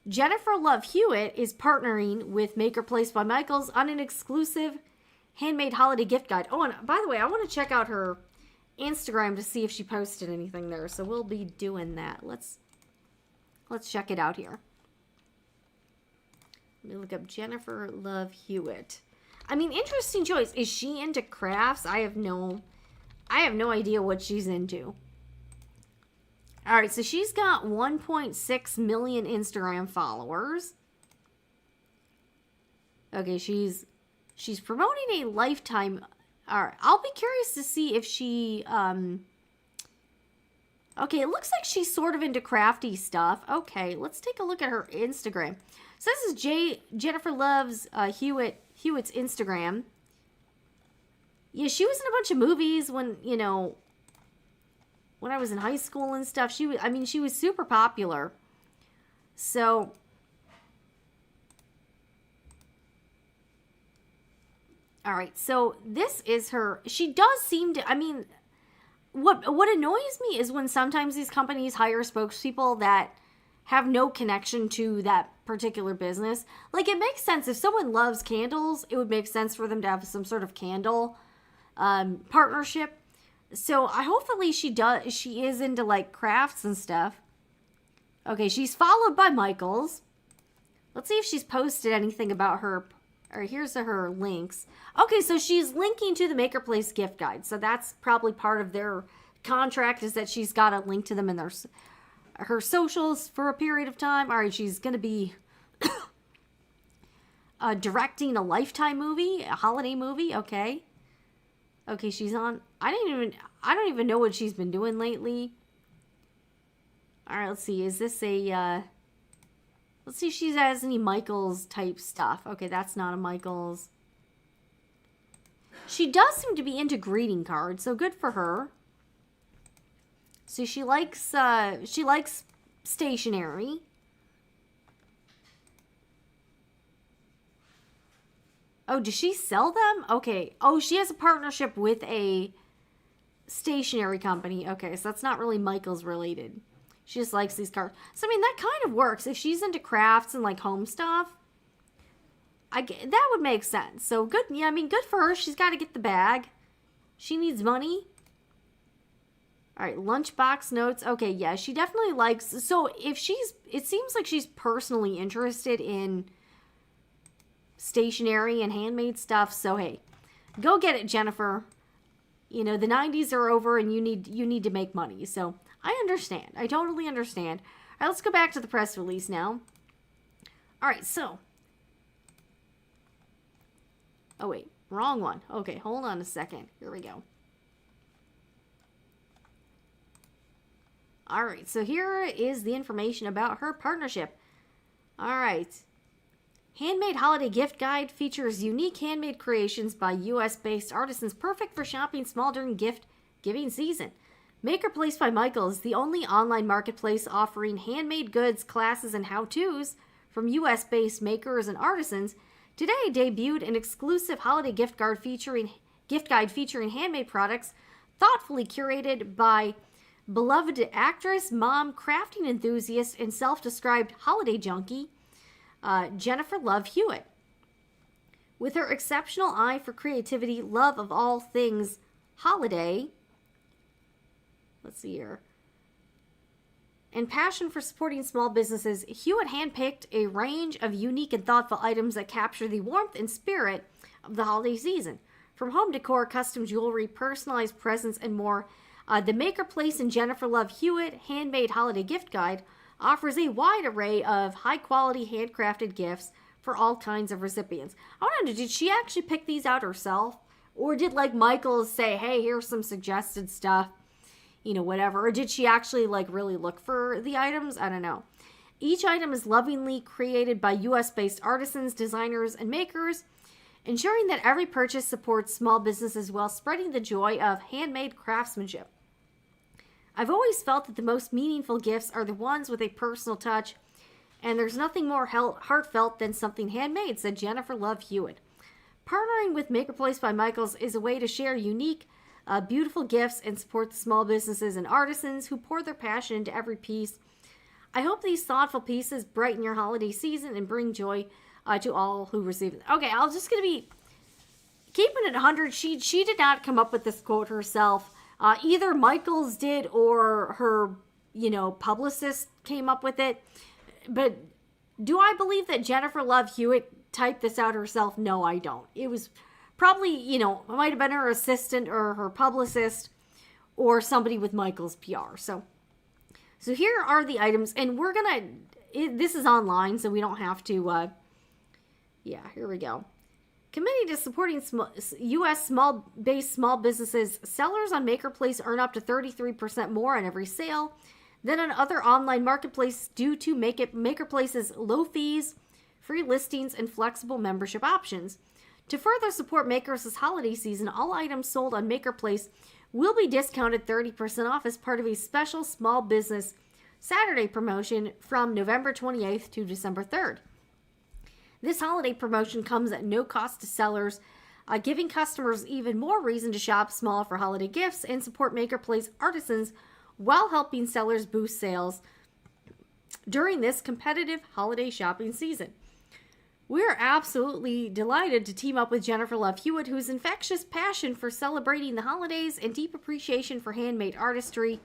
Jennifer Love Hewitt is partnering with MakerPlace by Michaels on an exclusive handmade holiday gift guide. Oh, and by the way, I want to check out her Instagram to see if she posted anything there. So we'll be doing that. Let's check it out here. Let me look up Jennifer Love Hewitt. I mean, interesting choice. Is she into crafts? I have no idea what she's into. All right, so she's got 1.6 million Instagram followers. Okay, she's promoting a lifetime. All right, I'll be curious to see if she okay, it looks like she's sort of into crafty stuff. Okay, let's take a look at her Instagram. So this is Jennifer Love's Hewitt's Instagram. Yeah, she was in a bunch of movies when I was in high school and stuff. She was super popular. So all right, so this is her. She does seem to, what annoys me is when sometimes these companies hire spokespeople that have no connection to that particular business. Like, it makes sense. If someone loves candles, it would make sense for them to have some sort of candle partnership. So hopefully she is into like crafts and stuff. Okay, she's followed by Michaels. Let's see if she's posted anything about her. Or here's her links. Okay, so she's linking to the MakerPlace gift guide. So that's probably part of their contract, is that she's got to link to them in her socials for a period of time. All right, she's going to be directing a Lifetime movie, a holiday movie. Okay. Okay, she's on. I don't even know what she's been doing lately. All right, let's see. Is this a let's see if she has any Michaels type stuff. Okay, that's not a Michaels. She does seem to be into greeting cards, so good for her. So she likes stationery. Oh, does she sell them? Okay. Oh, she has a partnership with a stationery company. Okay, so that's not really Michaels related. She just likes these cards. So, that kind of works. If she's into crafts and, like, home stuff, that would make sense. So, good. Yeah, good for her. She's got to get the bag. She needs money. All right, lunchbox notes. Okay, yeah, she definitely likes... So, it seems like she's personally interested in stationery and handmade stuff. So, hey, go get it, Jennifer. The 90s are over and you need to make money. So, I understand. I totally understand. All right, let's go back to the press release now. All right, so. Oh, wait. Wrong one. Okay, hold on a second. Here we go. All right, so here is the information about her partnership. All right. Handmade Holiday Gift Guide features unique handmade creations by U.S.-based artisans, perfect for shopping small during gift-giving season. MakerPlace by Michaels, the only online marketplace offering handmade goods, classes, and how-tos from U.S.-based makers and artisans, today debuted an exclusive holiday gift guide featuring handmade products thoughtfully curated by beloved actress, mom, crafting enthusiast, and self-described holiday junkie, Jennifer Love Hewitt. With her exceptional eye for creativity, love of all things holiday, let's see here, and passion for supporting small businesses, Hewitt handpicked a range of unique and thoughtful items that capture the warmth and spirit of the holiday season. From home decor, custom jewelry, personalized presents, and more, the MakerPlace and Jennifer Love Hewitt Handmade Holiday Gift Guide offers a wide array of high-quality handcrafted gifts for all kinds of recipients. I wonder, did she actually pick these out herself? Or did, like, Michaels say, hey, here's some suggested stuff, you know, whatever. Or did she actually, like, really look for the items? I don't know. Each item is lovingly created by U.S.-based artisans, designers, and makers, ensuring that every purchase supports small businesses while spreading the joy of handmade craftsmanship. I've always felt that the most meaningful gifts are the ones with a personal touch, and there's nothing more heartfelt than something handmade, said Jennifer Love Hewitt. Partnering with MakerPlace by Michaels is a way to share unique, beautiful gifts and support the small businesses and artisans who pour their passion into every piece. I hope these thoughtful pieces brighten your holiday season and bring joy to all who receive it. Okay, I'm just going to be keeping it 100. She did not come up with this quote herself. Either Michaels did or her, you know, publicist came up with it. But do I believe that Jennifer Love Hewitt typed this out herself? No, I don't. It was probably, you know, it might have been her assistant or her publicist or somebody with Michaels PR. So here are the items, and we're going to, this is online, so we don't have to, yeah, here we go. Committed to supporting U.S. small-based small businesses, sellers on MakerPlace earn up to 33% more on every sale than on other online marketplaces due to MakerPlace's low fees, free listings, and flexible membership options. To further support Makers' holiday season, all items sold on MakerPlace will be discounted 30% off as part of a special small business Saturday promotion from November 28th to December 3rd. This holiday promotion comes at no cost to sellers, giving customers even more reason to shop small for holiday gifts and support MakerPlace artisans while helping sellers boost sales during this competitive holiday shopping season. We're absolutely delighted to team up with Jennifer Love Hewitt, whose infectious passion for celebrating the holidays and deep appreciation for handmade artistry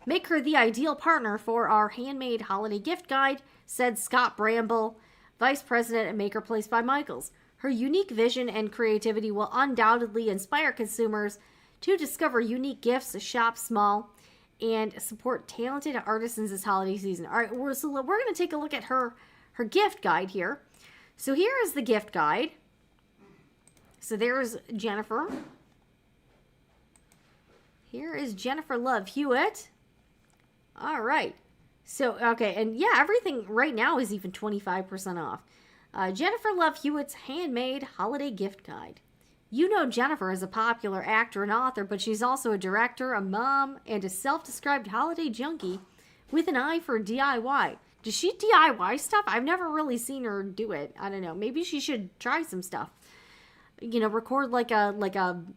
make her the ideal partner for our handmade holiday gift guide, said Scott Bramble, Vice President at MakerPlace by Michaels. Her unique vision and creativity will undoubtedly inspire consumers to discover unique gifts, shop small, and support talented artisans this holiday season. All right, we're going to take a look at her gift guide here. So here is the gift guide. So there's Jennifer. Here is Jennifer Love Hewitt. All right. So, okay, and yeah, everything right now is even 25% off. Jennifer Love Hewitt's Handmade Holiday Gift Guide. You know Jennifer is a popular actor and author, but she's also a director, a mom, and a self-described holiday junkie with an eye for DIY. Does she DIY stuff? I've never really seen her do it. I don't know. Maybe she should try some stuff. You know, record like an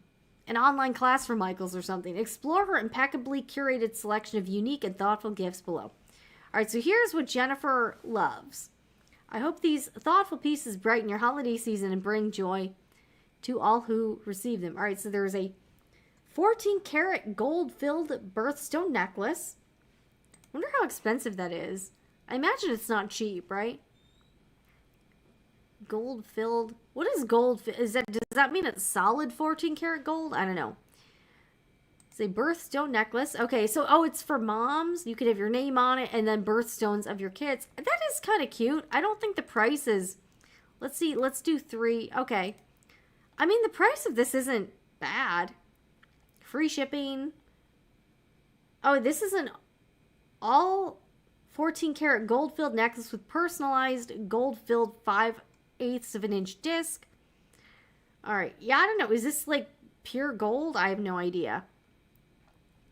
online class for Michaels or something. Explore her impeccably curated selection of unique and thoughtful gifts below. All right, so here's what Jennifer loves. I hope these thoughtful pieces brighten your holiday season and bring joy to all who receive them. All right, so there's a 14-karat gold-filled birthstone necklace. Wonder how expensive that is. I imagine it's not cheap, right? Gold-filled. What is gold? Does that mean it's solid 14-karat gold? I don't know. It's a birthstone necklace. Okay, so, oh, it's for moms. You could have your name on it and then birthstones of your kids. That is kind of cute. I don't think the price is... Let's see. Let's do 3. Okay. I mean, the price of this isn't bad. Free shipping. Oh, this is an all 14-karat gold-filled necklace with personalized gold-filled 5/8 of an inch disc. All right. Yeah, I don't know. Is this like pure gold? I have no idea.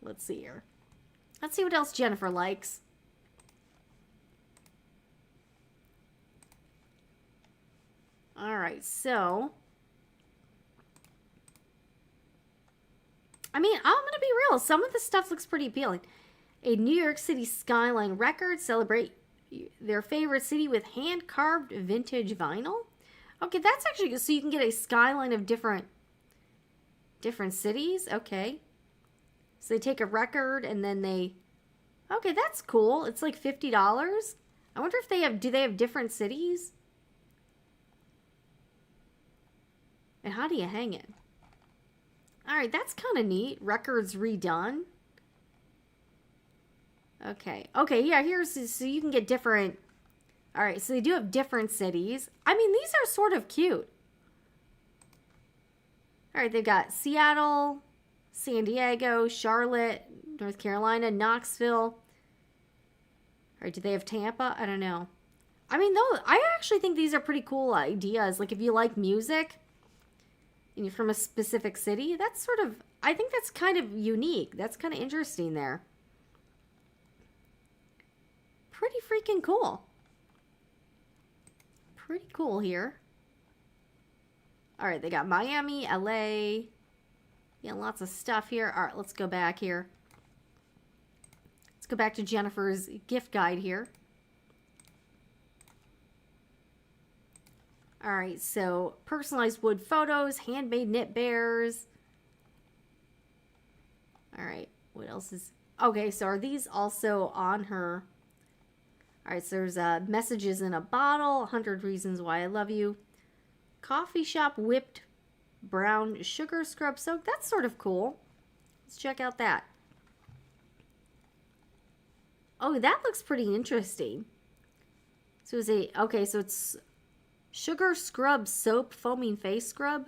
Let's see here. Let's see what else Jennifer likes. All right, so... I mean, I'm going to be real. Some of this stuff looks pretty appealing. A New York City skyline record. Celebrate their favorite city with hand-carved vintage vinyl. Okay, that's actually good. So you can get a skyline of different cities. Okay. So they take a record and then they... Okay, that's cool. It's like $50. I wonder if they have... Do they have different cities? And how do you hang it? Alright, that's kind of neat. Records redone. Okay. Okay, yeah, here's... So you can get different... Alright, so they do have different cities. I mean, these are sort of cute. Alright, they've got Seattle, San Diego, Charlotte, North Carolina, Knoxville. Alright, do they have Tampa? I don't know. I mean, though, I actually think these are pretty cool ideas. Like, if you like music and you're from a specific city, that's sort of... I think that's kind of unique. That's kind of interesting there. Pretty freaking cool. Pretty cool here. Alright, they got Miami, LA. Yeah, lots of stuff here. Alright, let's go back here. Let's go back to Jennifer's gift guide here. Alright, so personalized wood photos, handmade knit bears. Alright, what else is... Okay, so are these also on her... Alright, so there's messages in a bottle, 100 reasons why I love you. Coffee shop whipped brown sugar scrub soak. That's sort of cool. Let's check out that. Oh, that looks pretty interesting. So it's a... Okay, so it's sugar scrub soap foaming face scrub.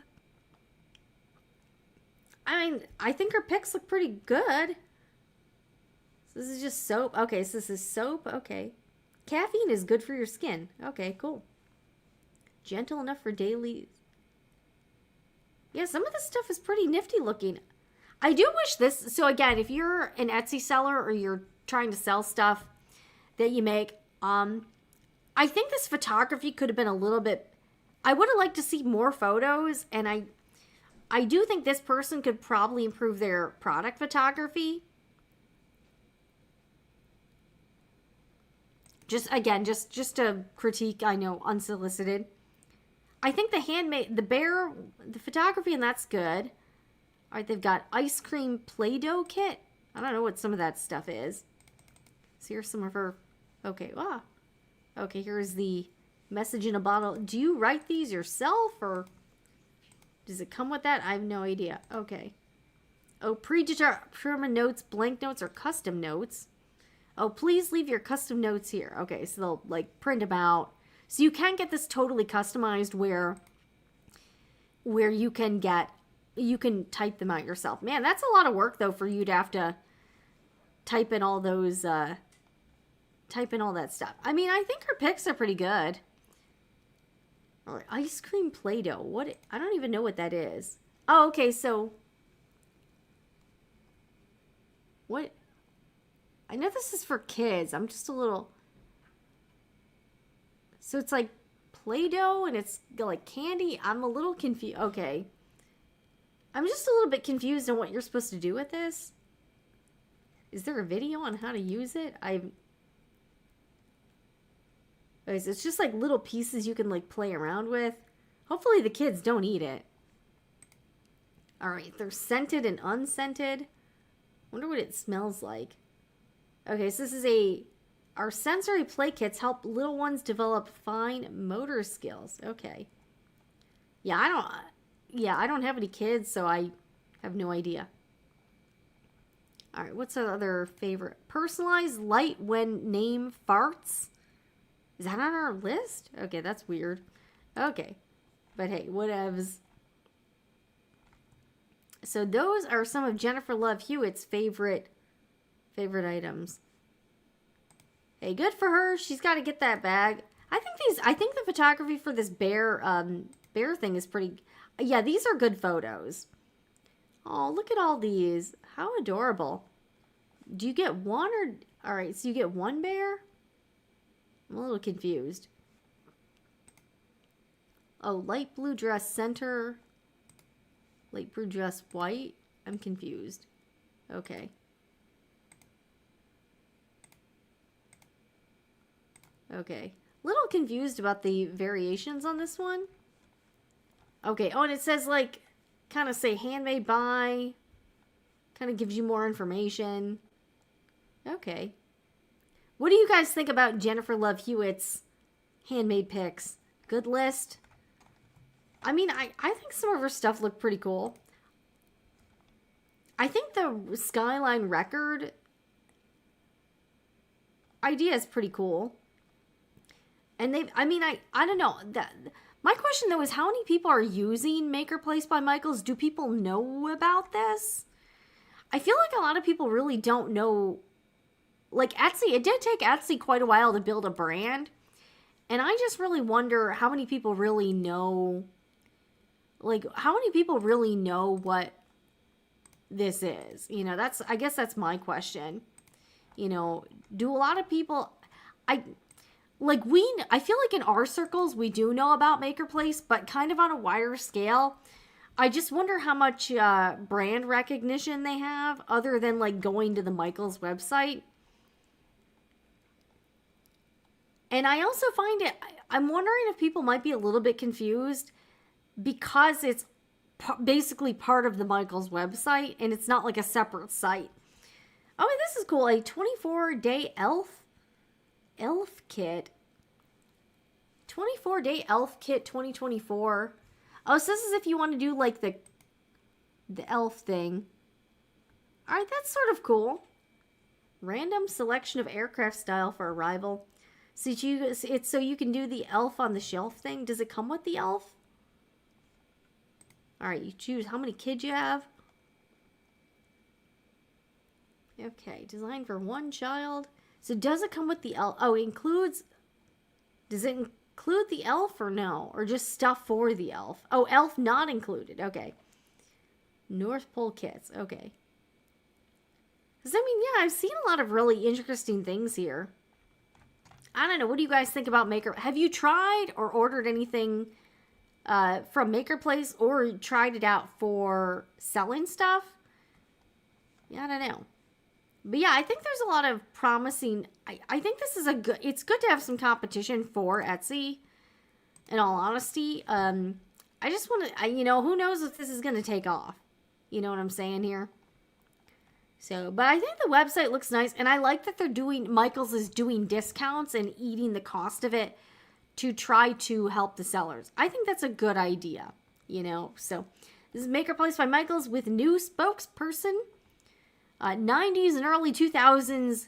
I mean, I think her pics look pretty good. So this is just soap. Okay, so this is soap. Okay. Caffeine is good for your skin. Okay, cool. Gentle enough for daily... Yeah, some of this stuff is pretty nifty looking. I do wish this... So again, if you're an Etsy seller or you're trying to sell stuff that you make, I think this photography could have been a little bit... I would have liked to see more photos, and I do think this person could probably improve their product photography. Just, again, just a critique, I know, unsolicited. I think the handmade, the photography, and that's good. All right, they've got ice cream Play-Doh kit. I don't know what some of that stuff is. So here's some of her, okay, wow. Okay, here's the message in a bottle. Do you write these yourself, or does it come with that? I have no idea. Okay. Oh, predetermined notes, blank notes, or custom notes. Oh, please leave your custom notes here. Okay, so they'll, like, print them out. So you can get this totally customized where you can type them out yourself. Man, that's a lot of work, though, for you to have to type in all those, type in all that stuff. I mean, I think her pics are pretty good. All right, ice cream Play-Doh. What? I don't even know what that is. Oh, okay, so... What? I know this is for kids. I'm just a little... So it's like Play-Doh and it's like candy. I'm a little confused. Okay. I'm just a little bit confused on what you're supposed to do with this. Is there a video on how to use it? Okay, so it's just like little pieces you can like play around with. Hopefully the kids don't eat it. Alright, they're scented and unscented. Wonder what it smells like. Okay, so this is our sensory play kits help little ones develop fine motor skills. Okay. Yeah, I don't have any kids, so I have no idea. All right, what's our other favorite? Personalized light when name farts. Is that on our list? Okay, that's weird. Okay. But hey, whatevs. So those are some of Jennifer Love Hewitt's favorite items. Hey, good for her. She's got to get that bag. I think the photography for this bear thing is pretty... Yeah, these are good photos. Oh, look at all these. How adorable. Do you get one or... Alright, so you get one bear? I'm a little confused. Oh, light blue dress center. Light blue dress white. I'm confused. Okay. Okay. Little confused about the variations on this one. Okay. Oh, and it says like, kind of say handmade by. Kind of gives you more information. Okay. What do you guys think about Jennifer Love Hewitt's handmade picks? Good list. I mean, I think some of her stuff looked pretty cool. I think the Skyline record idea is pretty cool. And I don't know. My question though is how many people are using MakerPlace by Michaels? Do people know about this? I feel like a lot of people really don't know. Like Etsy, it did take Etsy quite a while to build a brand. And I just really wonder how many people really know. Like, how many people really know what this is? You know, I guess that's my question. You know, do a lot of people, I feel like in our circles, we do know about MakerPlace, but kind of on a wider scale. I just wonder how much brand recognition they have other than like going to the Michaels website. And I also find I'm wondering if people might be a little bit confused because it's basically part of the Michaels website and it's not like a separate site. Oh, and this is cool. A 24-day elf kit. 24-day elf kit 2024. Oh, so this is if you want to do like the elf thing. All right, that's sort of cool. Random selection of aircraft style for arrival. So it's so you can do the elf on the shelf thing. Does it come with the elf? All right, you choose how many kids you have. Okay, designed for one child. So does it come with the elf? Oh, it includes. Does it include the elf or no? Or just stuff for the elf? Oh, elf not included. Okay. North Pole kits. Okay. Because, I mean, yeah, I've seen a lot of really interesting things here. I don't know. What do you guys think about Maker? Have you tried or ordered anything from MakerPlace or tried it out for selling stuff? Yeah, I don't know. But yeah, I think there's a lot of promising. I think this is it's good to have some competition for Etsy. In all honesty, I just want to, you know, who knows if this is going to take off. You know what I'm saying here? So, but I think the website looks nice, and I like that Michaels is doing discounts and eating the cost of it to try to help the sellers. I think that's a good idea, you know. So, this is MakerPlace by Michaels with new spokesperson, 90s and early 2000s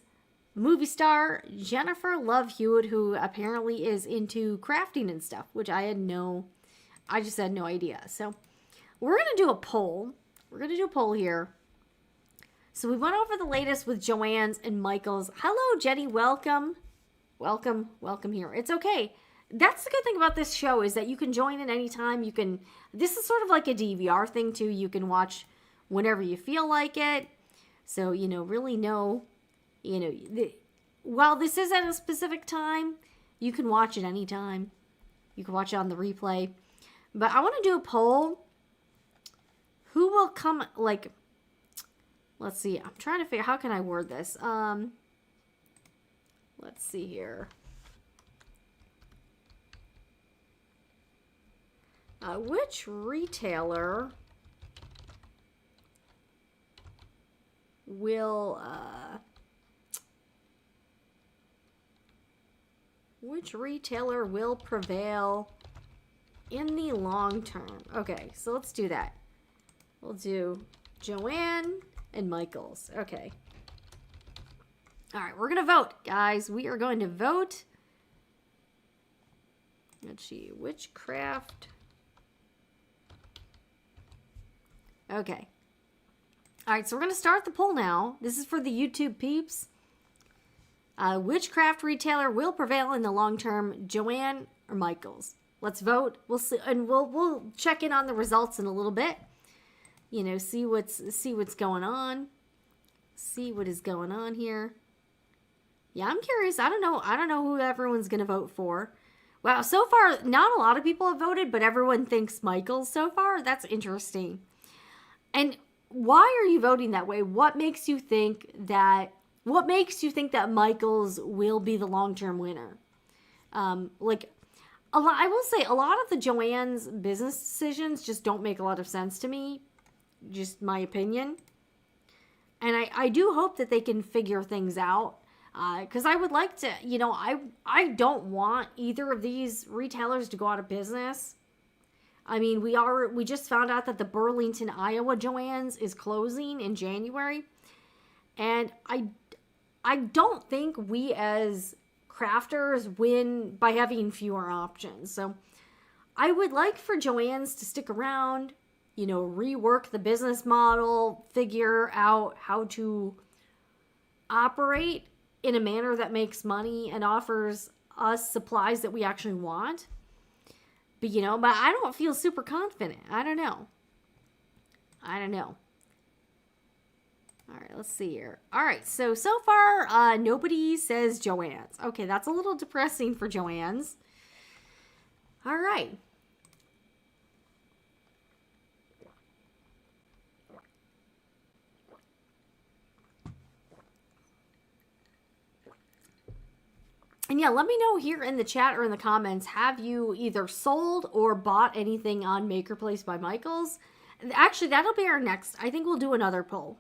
movie star Jennifer Love Hewitt, who apparently is into crafting and stuff, which I just had no idea. So, we're going to do a poll. We're going to do a poll here. So we went over the latest with JOANN's and Michaels. Hello, Jenny. Welcome. Welcome. Welcome here. It's okay. That's the good thing about this show is that you can join at any time. This is sort of like a DVR thing too. You can watch whenever you feel like it. So, you know, really while this is at a specific time, you can watch it anytime. You can watch it on the replay. But I want to do a poll. Who will come, like... Let's see. I'm trying to figure how can I word this. Let's see here. Which retailer will prevail in the long term? Okay, so let's do that. We'll do JOANN and Michaels. Okay. All right, we're going to vote, guys. We are going to vote. Let's see. Witchcraft. Okay. All right, so we're going to start the poll now. This is for the YouTube peeps. Which craft retailer will prevail in the long term, JOANN or Michaels? Let's vote. We'll see, and we'll check in on the results in a little bit. You know, see what's going on. See what is going on here. Yeah, I'm curious. I don't know who everyone's going to vote for. Wow, so far, not a lot of people have voted, but everyone thinks Michaels so far. That's interesting. And why are you voting that way? What makes you think that Michaels will be the long-term winner? Like, I will say a lot of the JOANN's business decisions just don't make a lot of sense to me. Just my opinion. And I do hope that they can figure things out. Because I would like to, you know, I don't want either of these retailers to go out of business. I mean, we just found out that the Burlington, Iowa JOANN's is closing in January. And I don't think we as crafters win by having fewer options. So I would like for JOANN's to stick around, you know, rework the business model, figure out how to operate in a manner that makes money and offers us supplies that we actually want. But, you know, but I don't feel super confident. I don't know. All right, let's see here. All right, so far, nobody says JOANN's. Okay, that's a little depressing for JOANN's. All right. And yeah, let me know here in the chat or in the comments, have you either sold or bought anything on MakerPlace by Michaels? Actually, that'll be our next. I think we'll do another poll.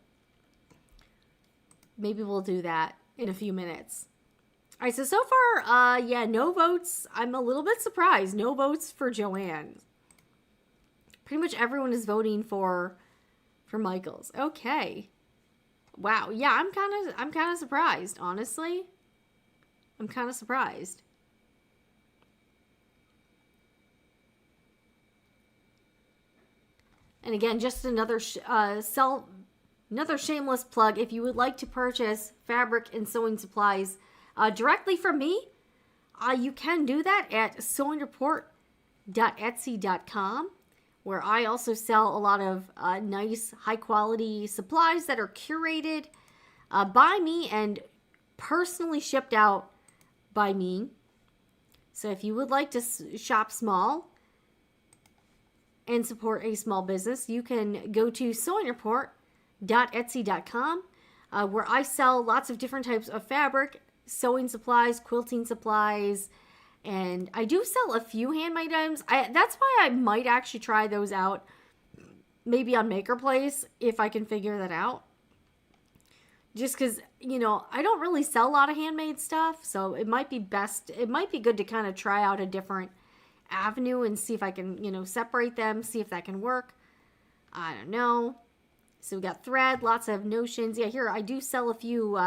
Maybe we'll do that in a few minutes. All right, so far, yeah, no votes. I'm a little bit surprised. No votes for JOANN. Pretty much everyone is voting for Michaels. Okay. Wow. Yeah, I'm kind of surprised, honestly. I'm kind of surprised. And again, just another shameless plug. If you would like to purchase fabric and sewing supplies directly from me, you can do that at sewingreport.etsy.com, where I also sell a lot of nice, high-quality supplies that are curated by me and personally shipped out by me. So if you would like to shop small and support a small business, you can go to sewingreport.etsy.com, where I sell lots of different types of fabric, sewing supplies, quilting supplies, and I do sell a few handmade items. That's why I might actually try those out, maybe on MakerPlace, if I can figure that out. Just because, you know, I don't really sell a lot of handmade stuff, so it might be good to kind of try out a different avenue and see if I can, you know, separate them, see if that can work. I don't know. So we got thread, lots of notions. Yeah, here I do sell a few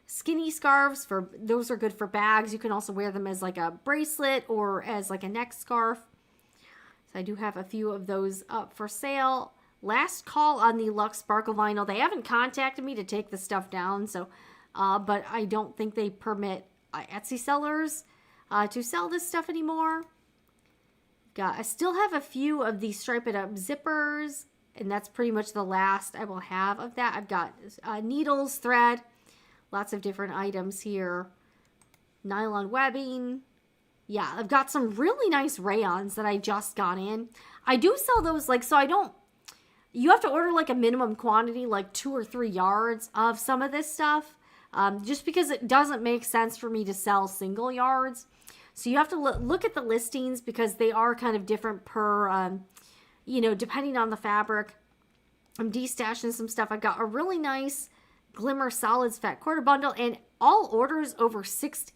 skinny scarves. Those are good for bags. You can also wear them as like a bracelet or as like a neck scarf. So I do have a few of those up for sale. Last call on the Luxe Sparkle Vinyl. They haven't contacted me to take the stuff down, so, but I don't think they permit Etsy sellers to sell this stuff anymore. I still have a few of these Stripe It Up zippers, and that's pretty much the last I will have of that. I've got needles, thread, lots of different items here. Nylon webbing. Yeah, I've got some really nice rayons that I just got in. I do sell those, like, so I don't, you have to order like a minimum quantity, like 2 or 3 yards of some of this stuff, just because it doesn't make sense for me to sell single yards. So you have to look at the listings because they are kind of different per, you know, depending on the fabric. I'm destashing some stuff. I got a really nice Glimmer Solids Fat Quarter Bundle, and all orders over $60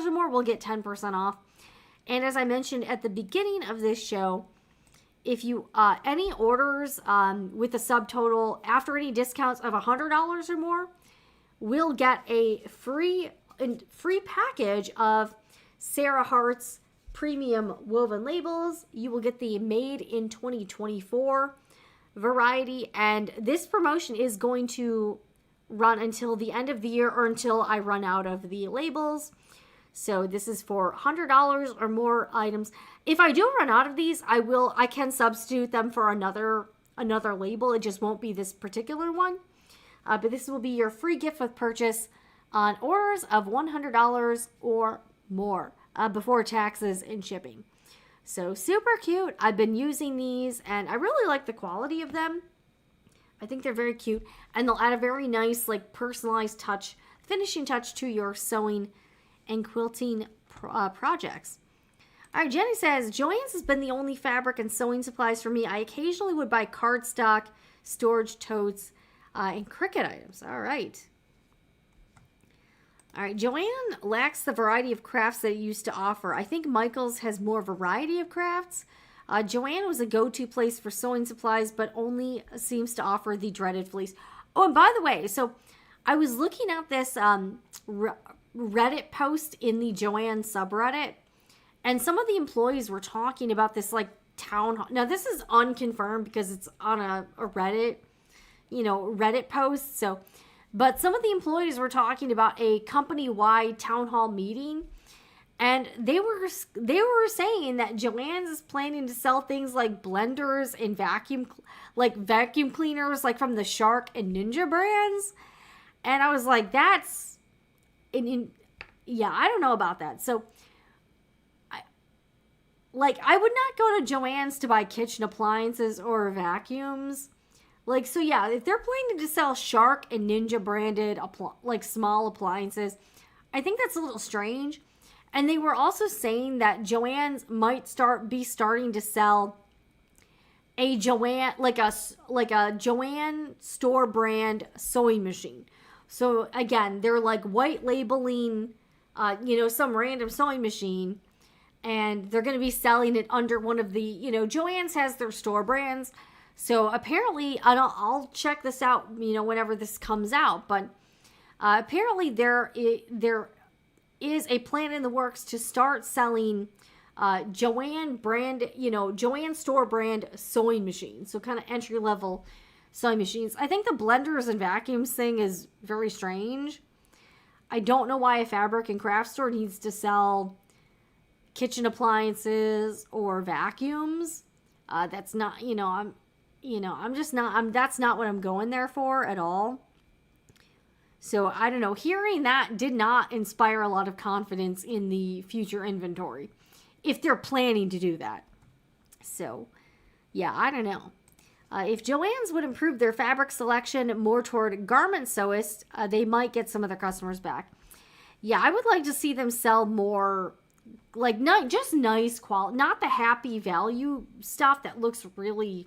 or more will get 10% off. And as I mentioned at the beginning of this show, if you any orders with a subtotal after any discounts of $100 or more will get a free package of Sarah Hart's premium woven labels. You will get the Made in 2024 variety, and this promotion is going to run until the end of the year or until I run out of the labels. So this is for $100 or more items. If I do run out of these, I can substitute them for another label. It just won't be this particular one. But this will be your free gift with purchase on orders of $100 or more before taxes and shipping. So super cute. I've been using these and I really like the quality of them. I think they're very cute, and they'll add a very nice, like, personalized touch, finishing touch to your sewing and quilting projects. All right, Jenny says, JOANN's has been the only fabric and sewing supplies for me. I occasionally would buy cardstock, storage totes, and Cricut items. All right. All right, JOANN lacks the variety of crafts that it used to offer. I think Michaels has more variety of crafts. JOANN was a go-to place for sewing supplies, but only seems to offer the dreaded fleece. Oh, and by the way, so I was looking at this Reddit post in the JOANN subreddit, and some of the employees were talking about this like town hall. Now, this is unconfirmed because it's on a Reddit, Reddit post. So, but some of the employees were talking about a company-wide town hall meeting, and they were saying that JOANN's is planning to sell things like blenders and vacuum cleaners, like from the Shark and Ninja brands. And I was like, that's, yeah, I don't know about that. So, I would not go to JOANN's to buy kitchen appliances or vacuums. So yeah, if they're planning to sell Shark and Ninja branded, small appliances, I think that's a little strange. And they were also saying that JOANN's might be starting to sell a JOANN, a JOANN store brand sewing machine. So again, they're white labeling, some random sewing machine, and they're going to be selling it under one of the, JOANN's has their store brands. So apparently, I'll check this out, whenever this comes out. But apparently there is a plan in the works to start selling JOANN brand, JOANN store brand sewing machines. So kind of entry level sewing machines. I think the blenders and vacuums thing is very strange. I don't know why a fabric and craft store needs to sell kitchen appliances or vacuums. That's not, that's not what I'm going there for at all. So I don't know, hearing that did not inspire a lot of confidence in the future inventory, if they're planning to do that. So yeah, I don't know. If JOANN's would improve their fabric selection more toward garment sewists, they might get some of their customers back. Yeah, I would like to see them sell more, just nice quality, not the happy value stuff that looks really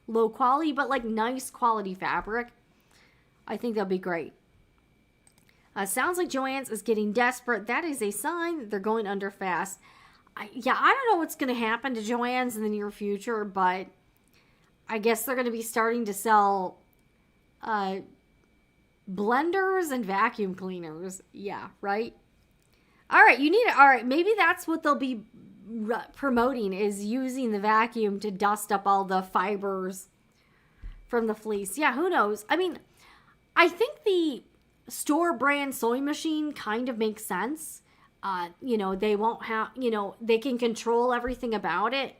low quality, but nice quality fabric. I think that'll be great. Sounds like JOANN's is getting desperate. That is a sign that they're going under fast. I don't know what's going to happen to JOANN's in the near future, but I guess they're going to be starting to sell blenders and vacuum cleaners. Yeah, right? All right, all right, maybe that's what they'll be promoting, is using the vacuum to dust up all the fibers from the fleece. Yeah, who knows? I mean, I think the store brand sewing machine kind of makes sense. They won't have, they can control everything about it.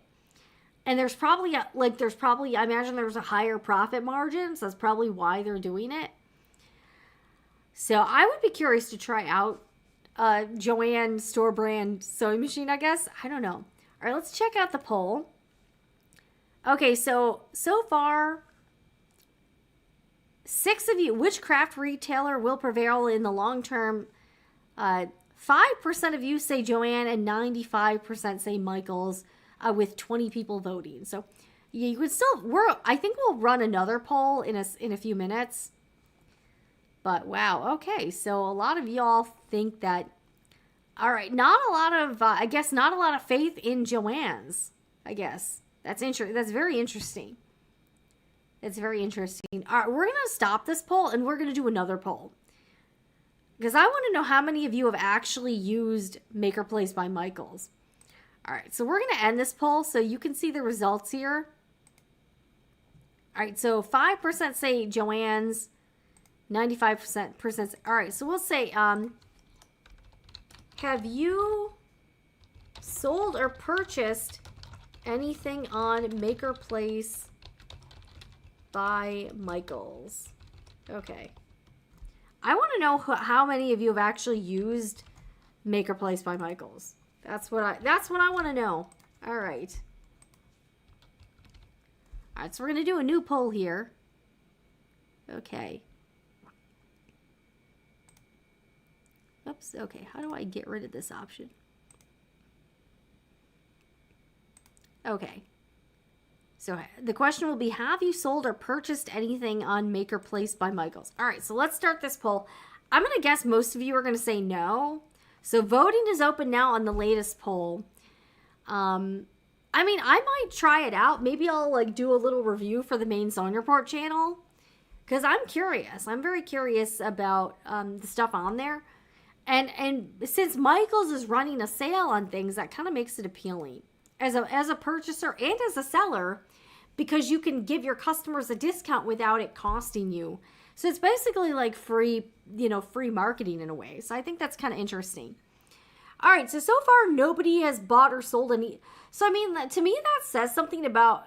And there's probably, I imagine there's a higher profit margin. So that's probably why they're doing it. So I would be curious to try out JOANN store brand sewing machine, I guess. I don't know. All right, let's check out the poll. Okay, so far, 6 of you, which craft retailer will prevail in the long term? 5% of you say JOANN and 95% say Michaels, with 20 people voting. So yeah, you could still, I think we'll run another poll in a few minutes. But wow, okay, so a lot of y'all think that, all right, not a lot of, I guess not a lot of faith in JOANN's, I guess. That's very interesting. It's very interesting. All right, we're going to stop this poll and we're going to do another poll. Because I want to know how many of you have actually used MakerPlace by Michaels. All right, so we're going to end this poll so you can see the results here. All right, so 5% say JOANN's, 95%. All right, so we'll say, have you sold or purchased anything on MakerPlace by Michaels? Okay. I want to know how many of you have actually used MakerPlace by Michaels. That's what I want to know. All right. All right, so we're going to do a new poll here. Okay. Oops, okay, how do I get rid of this option? Okay. So the question will be, have you sold or purchased anything on MakerPlace by Michaels? All right, so let's start this poll. I'm going to guess most of you are going to say no. So voting is open now on the latest poll. I mean, I might try it out. Maybe I'll like do a little review for the main Sewing Report channel. Because I'm curious. I'm very curious about the stuff on there. And since Michaels is running a sale on things, that kind of makes it appealing. As a purchaser and as a seller, because you can give your customers a discount without it costing you. So it's basically like free, free marketing in a way. So I think that's kind of interesting. All right, so far nobody has bought or sold any. So I mean, to me that says something about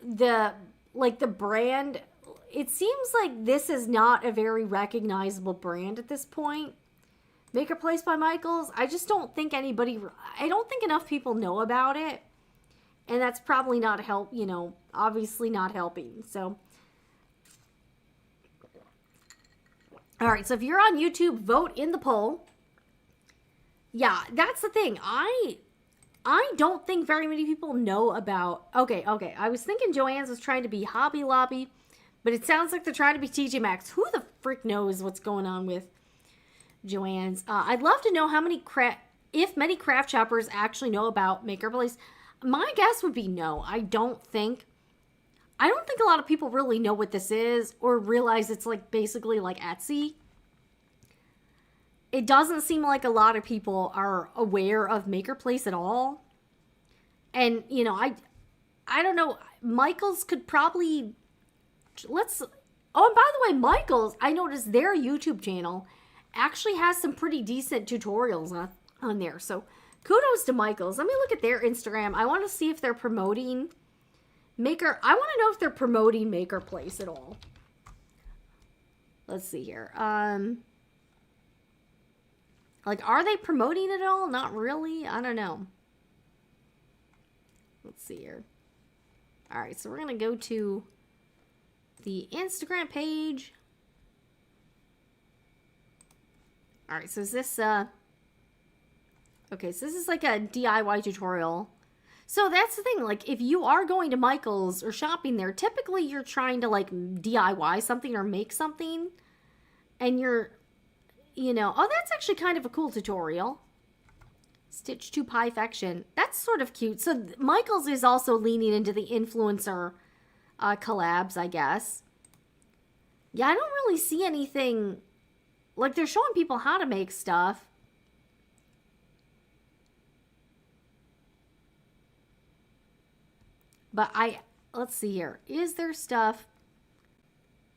the brand. It seems like this is not a very recognizable brand at this point. MakerPlace by Michaels, I just don't think I don't think enough people know about it. And that's probably not obviously not helping. So, all right, so if you're on YouTube, vote in the poll. Yeah, that's the thing. I don't think very many people know about, okay. I was thinking Joann's was trying to be Hobby Lobby, but it sounds like they're trying to be TJ Maxx. Who the frick knows what's going on with Joann's? I'd love to know if many craft shoppers actually know about MakerPlace. My guess would be no. I don't think a lot of people really know what this is or realize it's like basically like Etsy. It doesn't seem like a lot of people are aware of MakerPlace at all. And, I don't know. Michaels could probably, and by the way, Michaels, I noticed their YouTube channel actually has some pretty decent tutorials on there. So kudos to Michaels. Let me look at their Instagram. I want to see if they're promoting I want to know if they're promoting MakerPlace at all. Let's see here. Are they promoting it at all? Not really. I don't know. Let's see here. All right, so we're going to go to the Instagram page. All right, so is this, okay, so this is like a DIY tutorial. So that's the thing, like, if you are going to Michaels or shopping there, typically you're trying to, like, DIY something or make something. And you're, oh, that's actually kind of a cool tutorial. Stitch to Pie-fection. That's sort of cute. So Michaels is also leaning into the influencer collabs, I guess. Yeah, I don't really see anything. Like, they're showing people how to make stuff. But let's see here. Is there stuff?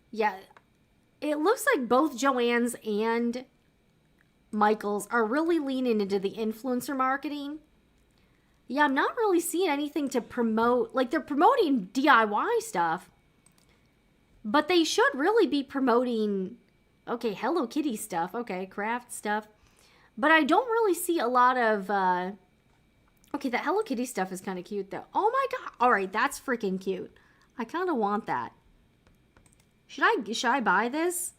Yeah, it looks like both Joann's and Michaels are really leaning into the influencer marketing. Yeah, I'm not really seeing anything to promote. Like, they're promoting DIY stuff. But they should really be promoting, okay, Hello Kitty stuff. Okay, craft stuff. But I don't really see a lot of, okay, that Hello Kitty stuff is kind of cute, though. Oh, my God. All right, that's freaking cute. I kind of want that. Should I buy this?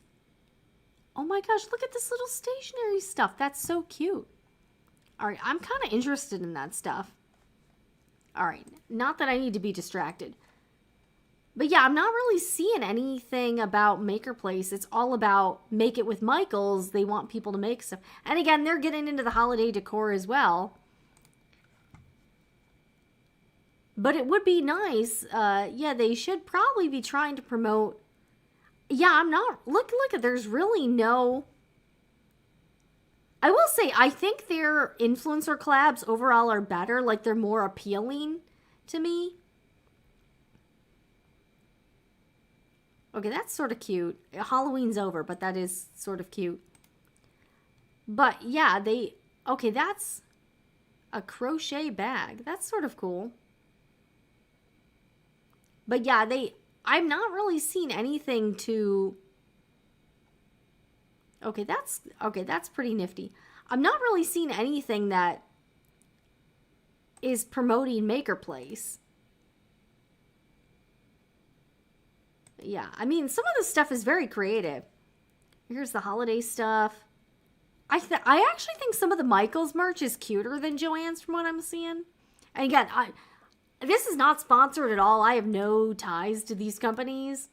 Oh, my gosh, look at this little stationery stuff. That's so cute. All right, I'm kind of interested in that stuff. All right, not that I need to be distracted. But yeah, I'm not really seeing anything about MakerPlace. It's all about make it with Michaels. They want people to make stuff. And again, they're getting into the holiday decor as well. But it would be nice. Yeah, they should probably be trying to promote. Yeah, I'm not. Look, there's really no. I will say, I think their influencer collabs overall are better. Like, they're more appealing to me. Okay, that's sort of cute. Halloween's over, but that is sort of cute. But yeah, okay, that's a crochet bag. That's sort of cool. But yeah, I'm not really seeing anything to, okay, that's pretty nifty. I'm not really seeing anything that is promoting MakerPlace. Yeah, I mean, some of the stuff is very creative. Here's the holiday stuff. I actually think some of the Michaels merch is cuter than JOANN's from what I'm seeing. And again, this is not sponsored at all. I have no ties to these companies.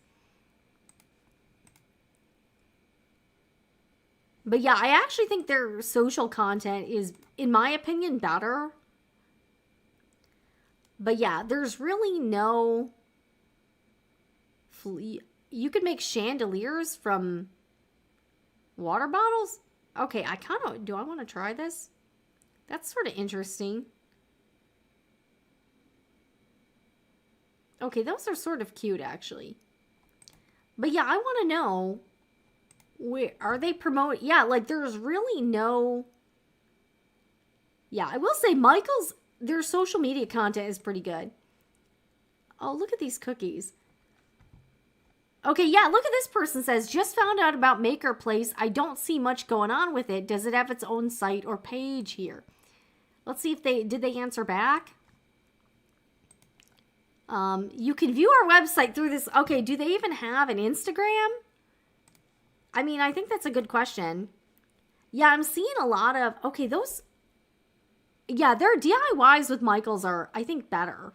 But yeah, I actually think their social content is, in my opinion, better. But yeah, there's really no... You could make chandeliers from water bottles? Okay, I kind of... Do I want to try this? That's sort of interesting. Okay, those are sort of cute, actually. But yeah, I want to know... Where are they promoting? Yeah, like there's really no... Yeah, I will say Michaels, their social media content is pretty good. Oh, look at these cookies. Okay, yeah, look at this person says, just found out about MakerPlace. I don't see much going on with it. Does it have its own site or page here? Let's see if did they answer back? You can view our website through this. Okay, do they even have an Instagram? I mean, I think that's a good question. Yeah, I'm seeing a lot of... Okay, those... Yeah, their DIYs with Michaels are, I think, better.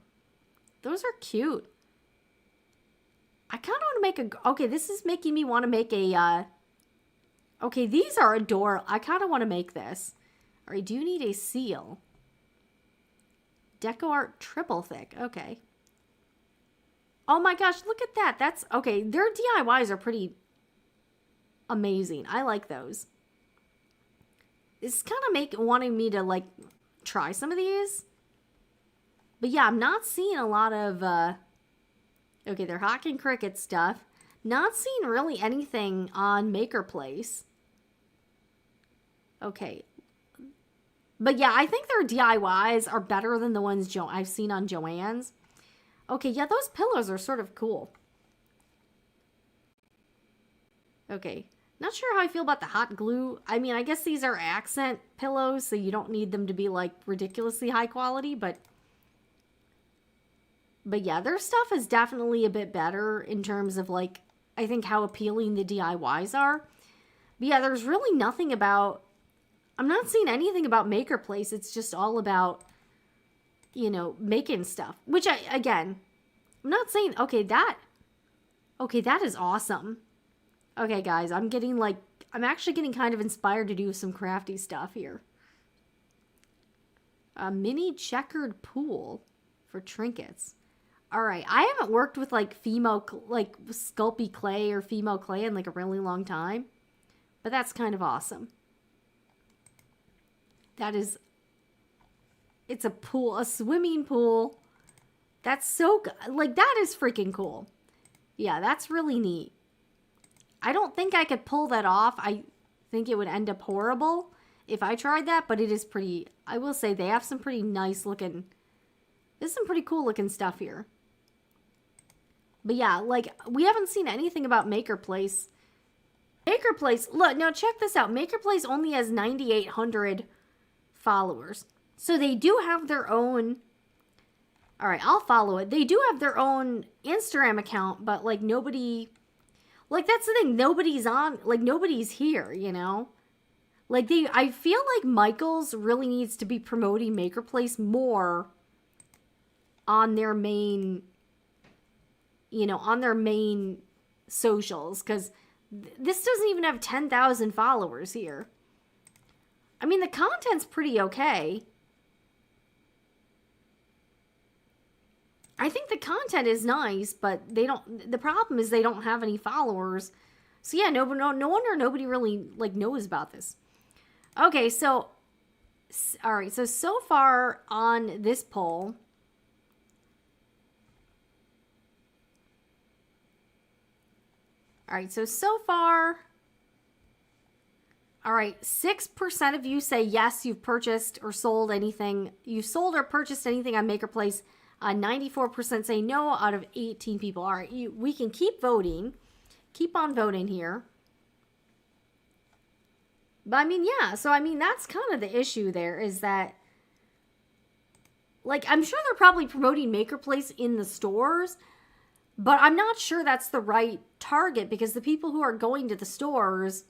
Those are cute. I kind of want to make a... Okay, this is making me want to make a... Okay, these are adorable. I kind of want to make this. All right, do you need a seal? Deco Art triple thick. Okay. Oh my gosh, look at that. That's... Okay, their DIYs are pretty... amazing. I like those. It's kind of wanting me to like try some of these. But yeah, I'm not seeing a lot of okay, they're Hawk and Cricket stuff. Not seeing really anything on MakerPlace. Okay. But yeah, I think their DIYs are better than the ones I've seen on JOANN's. Okay, yeah, those pillows are sort of cool. Okay. Not sure how I feel about the hot glue. I mean, I guess these are accent pillows, so you don't need them to be, like, ridiculously high quality, but yeah, their stuff is definitely a bit better in terms of, like, I think how appealing the DIYs are. But yeah, there's really nothing about... I'm not seeing anything about MakerPlace. It's just all about, you know, making stuff. Which, again, I'm not saying... Okay, that is awesome. Okay, guys, I'm actually getting kind of inspired to do some crafty stuff here. A mini checkered pool for trinkets. All right, I haven't worked with, like, Sculpey clay or Fimo clay in, like, a really long time. But that's kind of awesome. That is... It's a pool, a swimming pool. That's so... Like, that is freaking cool. Yeah, that's really neat. I don't think I could pull that off. I think it would end up horrible if I tried that, but it is pretty... I will say they have some pretty nice looking... There's some pretty cool looking stuff here. But yeah, like, we haven't seen anything about MakerPlace. MakerPlace, look, now check this out. MakerPlace only has 9,800 followers. So they do have their own... Alright, I'll follow it. They do have their own Instagram account, but, like, nobody... Like, that's the thing. Nobody's on... Like, nobody's here, you know? Like, I feel like Michaels really needs to be promoting MakerPlace more on their main... You know, on their main socials. Because this doesn't even have 10,000 followers here. I mean, the content's pretty okay. I think the content is nice, but they don't... The problem is they don't have any followers. So yeah, no wonder nobody really, like, knows about this. Okay, so... Alright, so far on this poll... Alright, so far... Alright, 6% of you say yes, you've purchased or sold anything. You've sold or purchased anything on MakerPlace. 94% say no out of 18 people. All right, we can keep voting. Keep on voting here. But I mean, yeah. So, I mean, that's kind of the issue there is that, like, I'm sure they're probably promoting MakerPlace in the stores, but I'm not sure that's the right target because the people who are going to the stores,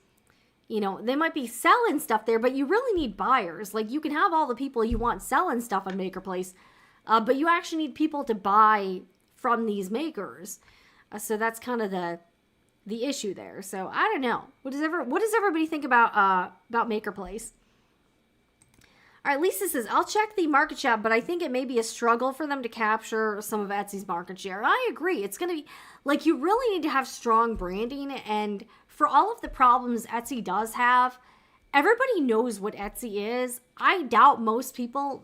they might be selling stuff there, but you really need buyers. Like, you can have all the people you want selling stuff on MakerPlace, but you actually need people to buy from these makers. So that's kind of the issue there. So I don't know. What does everybody think about MakerPlace? All right, Lisa says, I'll check the market shop, but I think it may be a struggle for them to capture some of Etsy's market share. I agree. It's going to be, like, you really need to have strong branding, and for all of the problems Etsy does have, everybody knows what Etsy is. I doubt most people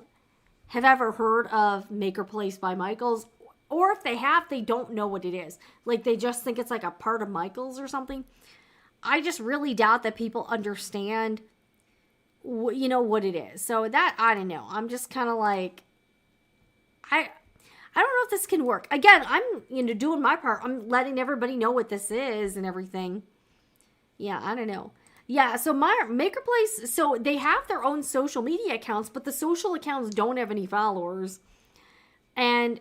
have ever heard of MakerPlace by Michaels, or if they have, they don't know what it is. Like, they just think it's like a part of Michaels or something. I just really doubt that people understand what it is. So that, I don't know. I'm just kind of like, I don't know if this can work. Again, I'm, doing my part. I'm letting everybody know what this is and everything. Yeah, I don't know. Yeah, so my MakerPlace, so they have their own social media accounts, but the social accounts don't have any followers. And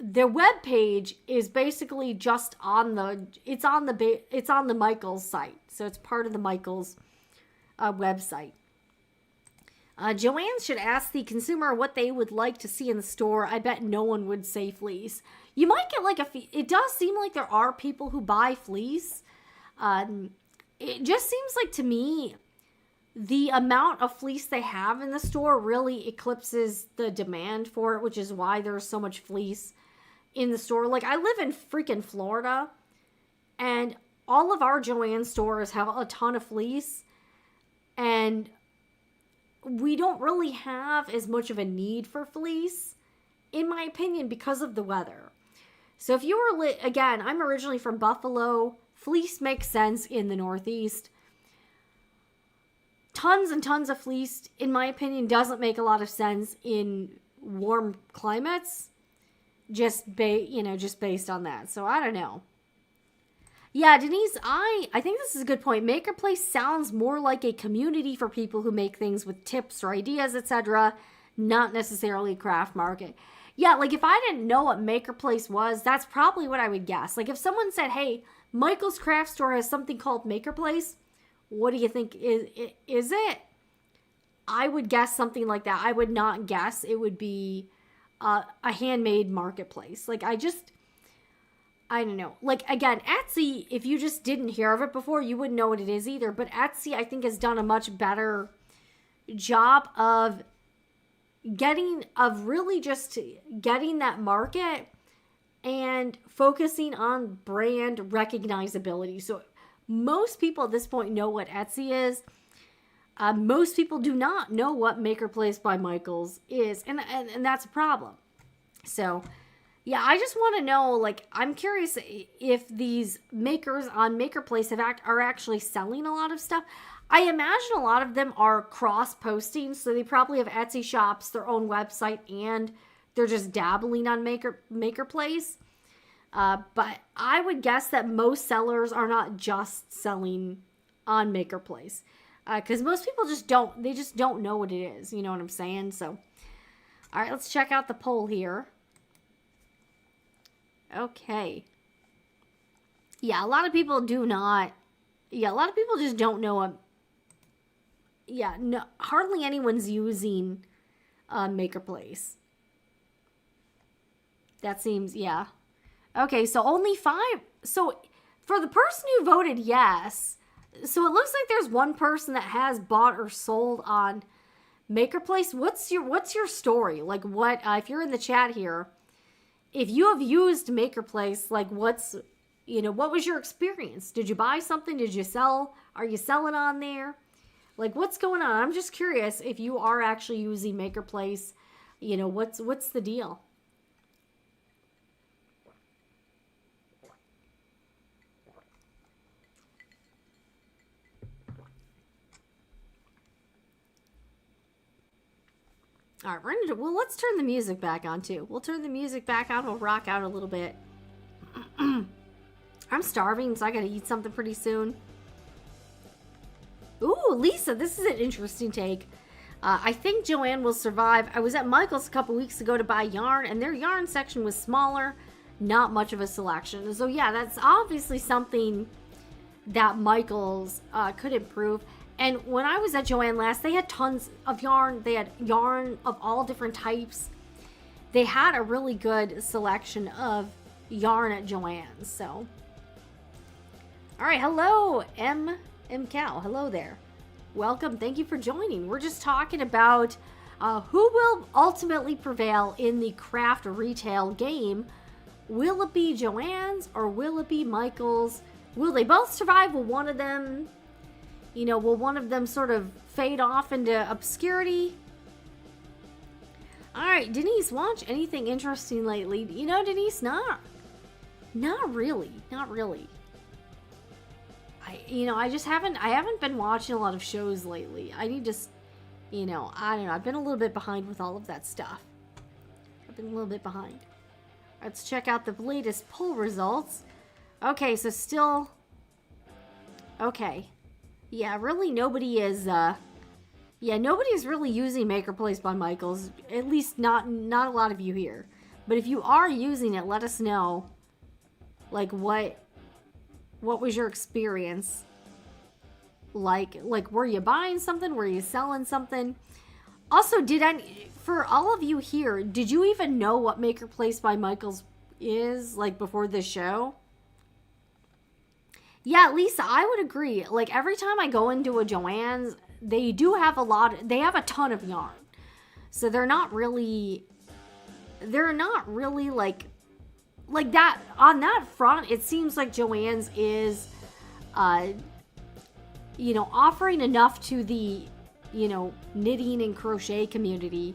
their web page is basically just on the Michaels site. So it's part of the Michaels website. Joanne should ask the consumer what they would like to see in the store. I bet no one would say fleece. You might get like it does seem like there are people who buy fleece. It just seems like, to me, the amount of fleece they have in the store really eclipses the demand for it, which is why there's so much fleece in the store. Like, I live in freaking Florida, and all of our Joann stores have a ton of fleece. And we don't really have as much of a need for fleece, in my opinion, because of the weather. So if you were, again, I'm originally from Buffalo. Fleece makes sense in the Northeast. Tons and tons of fleece, in my opinion, doesn't make a lot of sense in warm climates. Just based on that. So I don't know. Yeah, Denise, I think this is a good point. MakerPlace sounds more like a community for people who make things with tips or ideas, etc., not necessarily a craft market. Yeah, like, if I didn't know what MakerPlace was, that's probably what I would guess. Like, if someone said, hey, Michael's Craft Store has something called MakerPlace, what do you think is it? I would guess something like that. I would not guess it would be a handmade marketplace. Like, I don't know. Like, again, Etsy, if you just didn't hear of it before, you wouldn't know what it is either. But Etsy, I think, has done a much better job of really just getting that market and focusing on brand recognizability. So most people at this point know what Etsy is. Most people do not know what MakerPlace by Michaels is. And that's a problem. So, yeah, I just want to know, like, I'm curious if these makers on MakerPlace are actually selling a lot of stuff. I imagine a lot of them are cross-posting, so they probably have Etsy shops, their own website, and they're just dabbling on MakerPlace. But I would guess that most sellers are not just selling on MakerPlace. Because most people just don't know what it is. You know what I'm saying? So, all right, let's check out the poll here. Okay. Yeah, a lot of people do not. Yeah, a lot of people just don't know what. Yeah, no, hardly anyone's using MakerPlace. That seems, yeah. Okay, so only 5. So for the person who voted yes, so it looks like there's one person that has bought or sold on MakerPlace. What's your story? Like, what, if you're in the chat here, if you have used MakerPlace, like, what was your experience? Did you buy something? Did you sell? Are you selling on there? Like, what's going on? I'm just curious if you are actually using MakerPlace. What's the deal? All right, let's turn the music back on too. We'll turn the music back on. We'll rock out a little bit. I'm starving, so I gotta eat something pretty soon. Ooh, Lisa, this is an interesting take. I think Joann will survive. I was at Michael's a couple weeks ago to buy yarn, and their yarn section was smaller. Not much of a selection. So yeah, that's obviously something that Michaels could improve. And when I was at JOANN last, they had tons of yarn. They had yarn of all different types. They had a really good selection of yarn at JOANN. So, all right, hello, M Cow. Hello there. Welcome. Thank you for joining. We're just talking about who will ultimately prevail in the craft retail game. Will it be JOANN's or will it be Michaels? Will they both survive? Will one of them, will one of them sort of fade off into obscurity? All right, Denise, watch anything interesting lately? Denise, not really. I haven't been watching a lot of shows lately. I need to, I don't know. I've been a little bit behind with all of that stuff. I've been a little bit behind. Let's check out the latest poll results. Okay, so still, okay. Yeah, really nobody is, nobody is really using MakerPlace by Michaels. At least not a lot of you here. But if you are using it, let us know, like, what was your experience? Like, were you buying something? Were you selling something? Also, for all of you here, did you even know what MakerPlace by Michaels is, like, before this show? Yeah, Lisa, I would agree. Like, every time I go into a JOANN's, they have a ton of yarn. So they're not really like that. On that front, it seems like JOANN's is, offering enough to the, knitting and crochet community.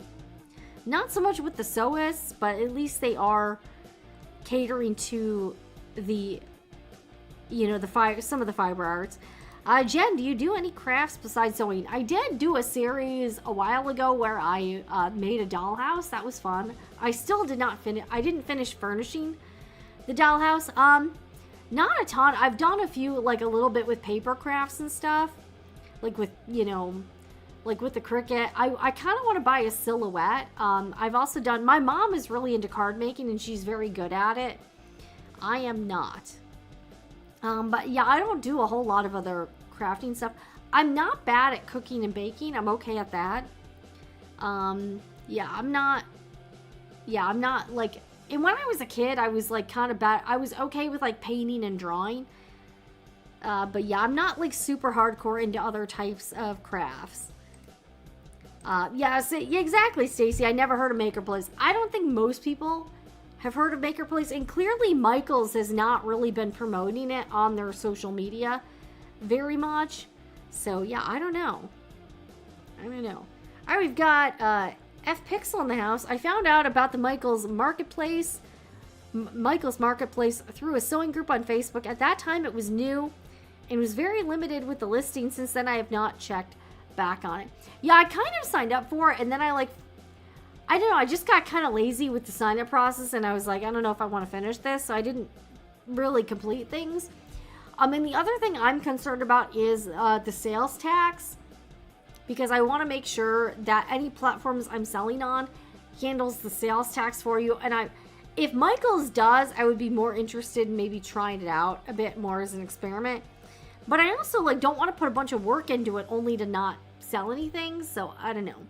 Not so much with the sewists, but at least they are catering to the, some of the fiber arts. Jen, do you do any crafts besides sewing? I did do a series a while ago where I made a dollhouse. That was fun. I still did not finish. I didn't finish furnishing the dollhouse. Not a ton. I've done a few, like a little bit with paper crafts and stuff. Like with, like with the Cricut. I kind of want to buy a silhouette. I've also done, my mom is really into card making and she's very good at it. I am not. But yeah, I don't do a whole lot of other crafting stuff. I'm not bad at cooking and baking. I'm okay at that. I'm not like, and when I was a kid, I was like kind of bad. I was okay with like painting and drawing. But yeah, I'm not like super hardcore into other types of crafts. Yeah, exactly, Stacy. I never heard of MakerPlace. I don't think most people have heard of MakerPlace, and clearly Michaels has not really been promoting it on their social media very much. So yeah, I don't know. All right, we've got F Pixel in the house. I found out about the Michaels Marketplace through a sewing group on Facebook. At that time, it was new and was very limited with the listing. Since then, I have not checked back on it. Yeah, I kind of signed up for it, and then I don't know, I just got kind of lazy with the sign-up process, and I was like, I don't know if I want to finish this, so I didn't really complete things. And the other thing I'm concerned about is the sales tax, because I want to make sure that any platforms I'm selling on handles the sales tax for you. And if Michaels does, I would be more interested in maybe trying it out a bit more as an experiment. But I also don't want to put a bunch of work into it only to not sell anything, so I don't know.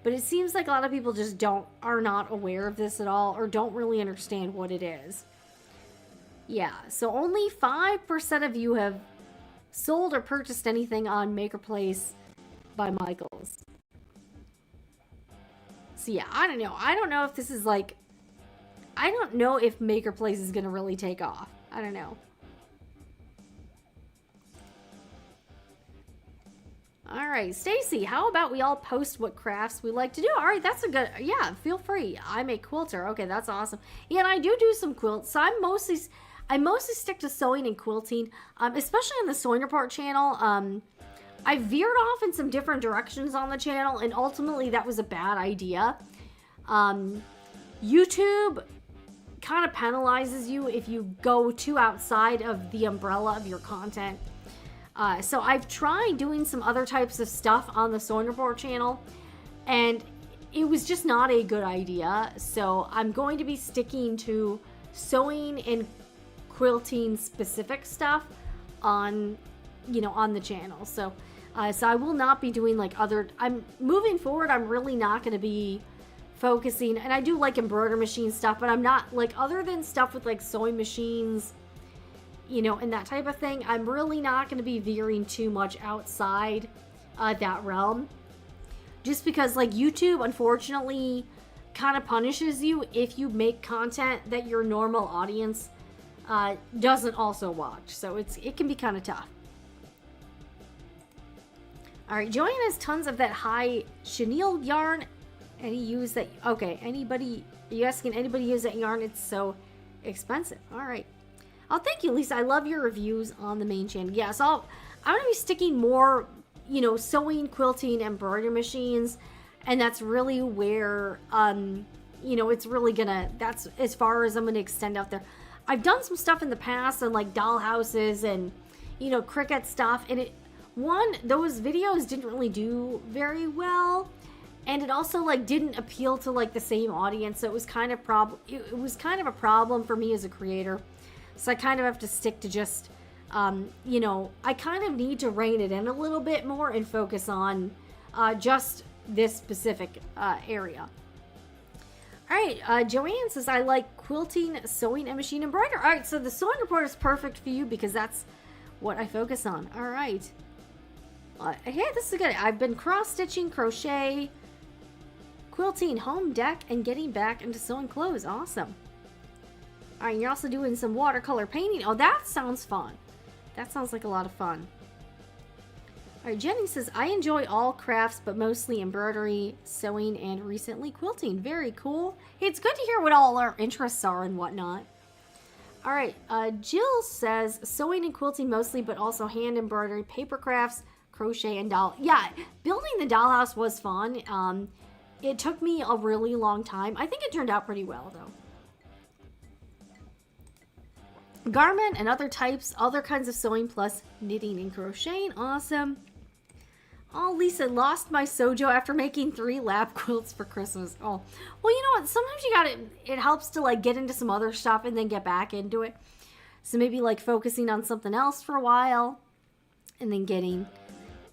But it seems like a lot of people just are not aware of this at all, or don't really understand what it is. Yeah, so only 5% of you have sold or purchased anything on MakerPlace by Michaels. So yeah, I don't know. I don't know if this is I don't know if MakerPlace is going to really take off. I don't know. All right, Stacy, how about we all post what crafts we like to do? All right, that's a good, yeah, feel free. I'm a quilter. Okay, that's awesome. Yeah, and I do some quilts. So I mostly stick to sewing and quilting, especially on the Sewing Report channel. I veered off in some different directions on the channel, and ultimately that was a bad idea. YouTube kind of penalizes you if you go too outside of the umbrella of your content. So I've tried doing some other types of stuff on the Sewing Report channel, and it was just not a good idea. So I'm going to be sticking to sewing and quilting specific stuff on, on the channel. So I will not be doing like I'm moving forward. I'm really not going to be focusing, and I do like embroidery machine stuff, but I'm not like, other than stuff with like sewing machines, and that type of thing, I'm really not going to be veering too much outside that realm. Just because like YouTube, unfortunately, kind of punishes you if you make content that your normal audience doesn't also watch. So it can be kind of tough. All right, Joanne has tons of that high chenille yarn. Are you asking anybody use that yarn? It's so expensive. All right. Oh, thank you, Lisa. I love your reviews on the main channel. Yeah, so I'm going to be sticking more, sewing, quilting, embroidery machines. And that's really where, it's really that's as far as I'm going to extend out there. I've done some stuff in the past on like dollhouses and, Cricut stuff. And those videos didn't really do very well. And it also like didn't appeal to like the same audience. So it was kind of it was kind of a problem for me as a creator. So I kind of have to stick to just, I kind of need to rein it in a little bit more and focus on just this specific area. All right, Joanne says, I like quilting, sewing, and machine embroidery. All right, so the sewing report is perfect for you because that's what I focus on. All right. Hey, this is good. I've been cross-stitching, crochet, quilting, home deck, and getting back into sewing clothes. Awesome. All right, you're also doing some watercolor painting. Oh, that sounds fun. That sounds like a lot of fun. All right, Jenny says, I enjoy all crafts, but mostly embroidery, sewing, and recently quilting. Very cool. It's good to hear what all our interests are and whatnot. All right, Jill says, sewing and quilting mostly, but also hand embroidery, paper crafts, crochet, and doll. Yeah, building the dollhouse was fun. It took me a really long time. I think it turned out pretty well, though. Garment and other kinds of sewing plus knitting and crocheting. Awesome. Oh, Lisa, lost my sojo after making 3 lap quilts for Christmas. Oh, well, you know what? Sometimes it helps to like get into some other stuff and then get back into it. So maybe like focusing on something else for a while and then getting,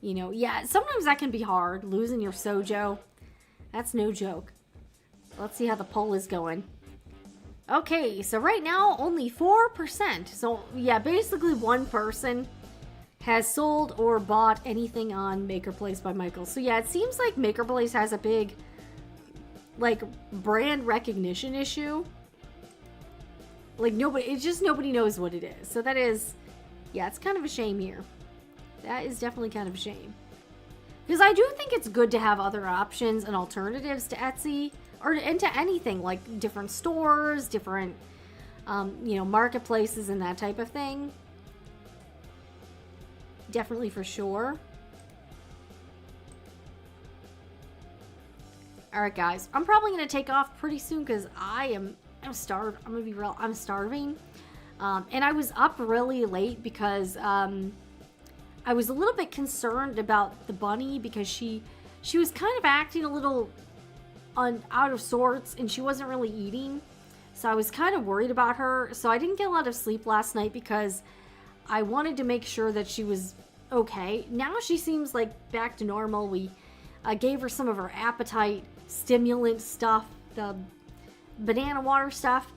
yeah, sometimes that can be hard, losing your sojo. That's no joke. Let's see how the poll is going. Okay, so right now, only 4%. So, yeah, basically one person has sold or bought anything on MakerPlace by Michael. So, yeah, it seems like MakerPlace has a big, like, brand recognition issue. Like, nobody knows what it is. So that is, yeah, it's kind of a shame here. That is definitely kind of a shame. Because I do think it's good to have other options and alternatives to Etsy or into anything, like different stores, different, marketplaces and that type of thing. Definitely for sure. All right, guys, I'm probably going to take off pretty soon because I'm starved. I'm going to be real. I'm starving. And I was up really late because, I was a little bit concerned about the bunny because she was kind of acting a little out of sorts and she wasn't really eating. So I was kind of worried about her. So I didn't get a lot of sleep last night because I wanted to make sure that she was okay. Now she seems like back to normal. We gave her some of her appetite stimulant stuff, the banana water stuff.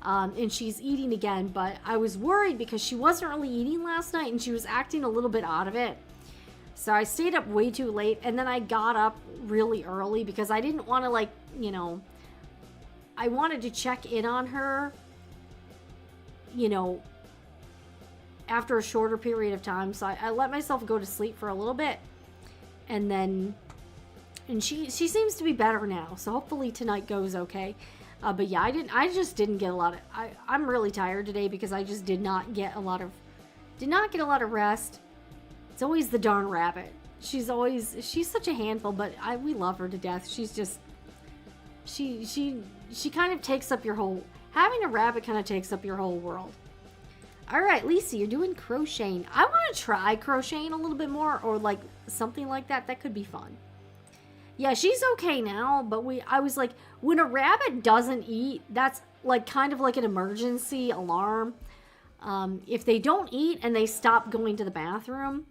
And she's eating again, but I was worried because she wasn't really eating last night and she was acting a little bit out of it. So I stayed up way too late and then I got up really early because I didn't want to I wanted to check in on her, after a shorter period of time. So I let myself go to sleep for a little bit and she seems to be better now. So hopefully tonight goes okay. But yeah, I just didn't get a lot of, I'm really tired today because I just did not get a lot of rest. It's always the darn rabbit. She's such a handful, but we love her to death. She's just, she kind of takes up having a rabbit kind of takes up your whole world. All right, Lisa, you're doing crocheting. I want to try crocheting a little bit more or like something like that. That could be fun. Yeah, she's okay now, but I was like, when a rabbit doesn't eat, that's like kind of like an emergency alarm. If they don't eat and they stop going to the bathroom,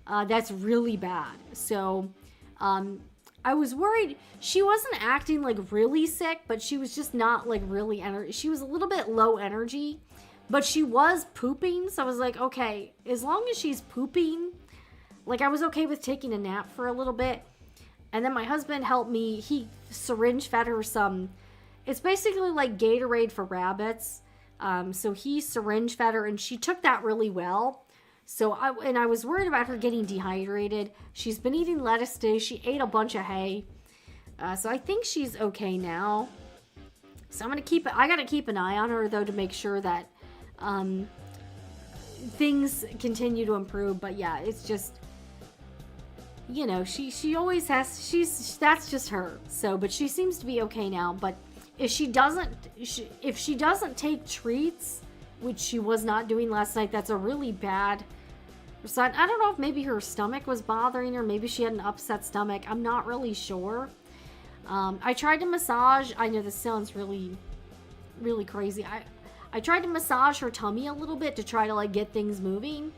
that's really bad. So I was worried. She wasn't acting like really sick, but she was just not like really she was a little bit low energy, but she was pooping. So I was like, okay, as long as she's pooping, like I was okay with taking a nap for a little bit. And then my husband helped me. He syringe fed her some, it's basically like Gatorade for rabbits. So he syringe fed her and she took that really well. So I was worried about her getting dehydrated. She's been eating lettuce today. She ate a bunch of hay. So I think she's okay now. So I gotta keep an eye on her though to make sure that things continue to improve. But yeah, it's just, you know, she always has, that's just her. So, but she seems to be okay now. But if she doesn't take treats, which she was not doing last night, that's a really bad sign. I don't know if maybe her stomach was bothering her. Maybe she had an upset stomach. I'm not really sure. I tried to massage. I know this sounds really, really crazy. I tried to massage her tummy a little bit to try to like get things moving.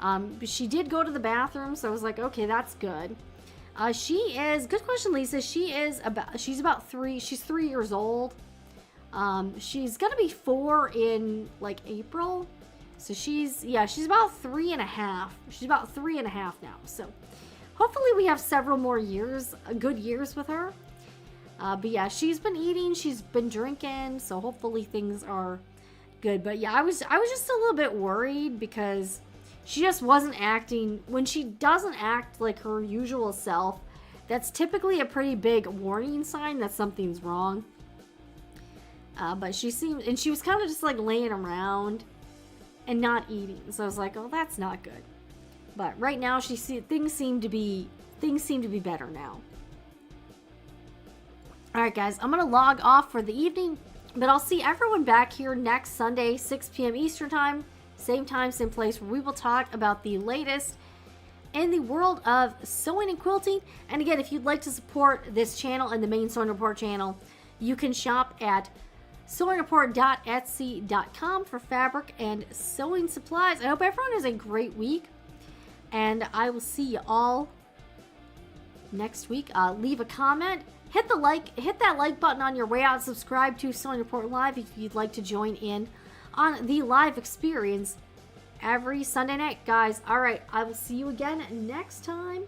But she did go to the bathroom, so I was like, okay, that's good. Good question, Lisa. She's about 3. She's 3 years old. She's gonna be 4 in like April. So she's about 3.5. She's about 3.5 now. So hopefully we have several more years, good years with her. But yeah, she's been eating, she's been drinking, so hopefully things are good. But yeah, I was just a little bit worried because she just wasn't acting. When she doesn't act like her usual self, that's typically a pretty big warning sign that something's wrong. But she was kind of just like laying around and not eating. So I was like, oh, that's not good. But right now things seem to be better now. All right, guys, I'm going to log off for the evening, but I'll see everyone back here next Sunday, 6 p.m. Eastern time, same place, where we will talk about the latest in the world of sewing and quilting. And again, if you'd like to support this channel and the main Sewing Report channel, you can shop at sewingreport.etsy.com for fabric and sewing supplies. I hope everyone has a great week, and I will see you all next week. Leave a comment, hit that like button on your way out, subscribe to Sewing Report Live if you'd like to join in on the live experience every Sunday night, guys. All right, I will see you again next time.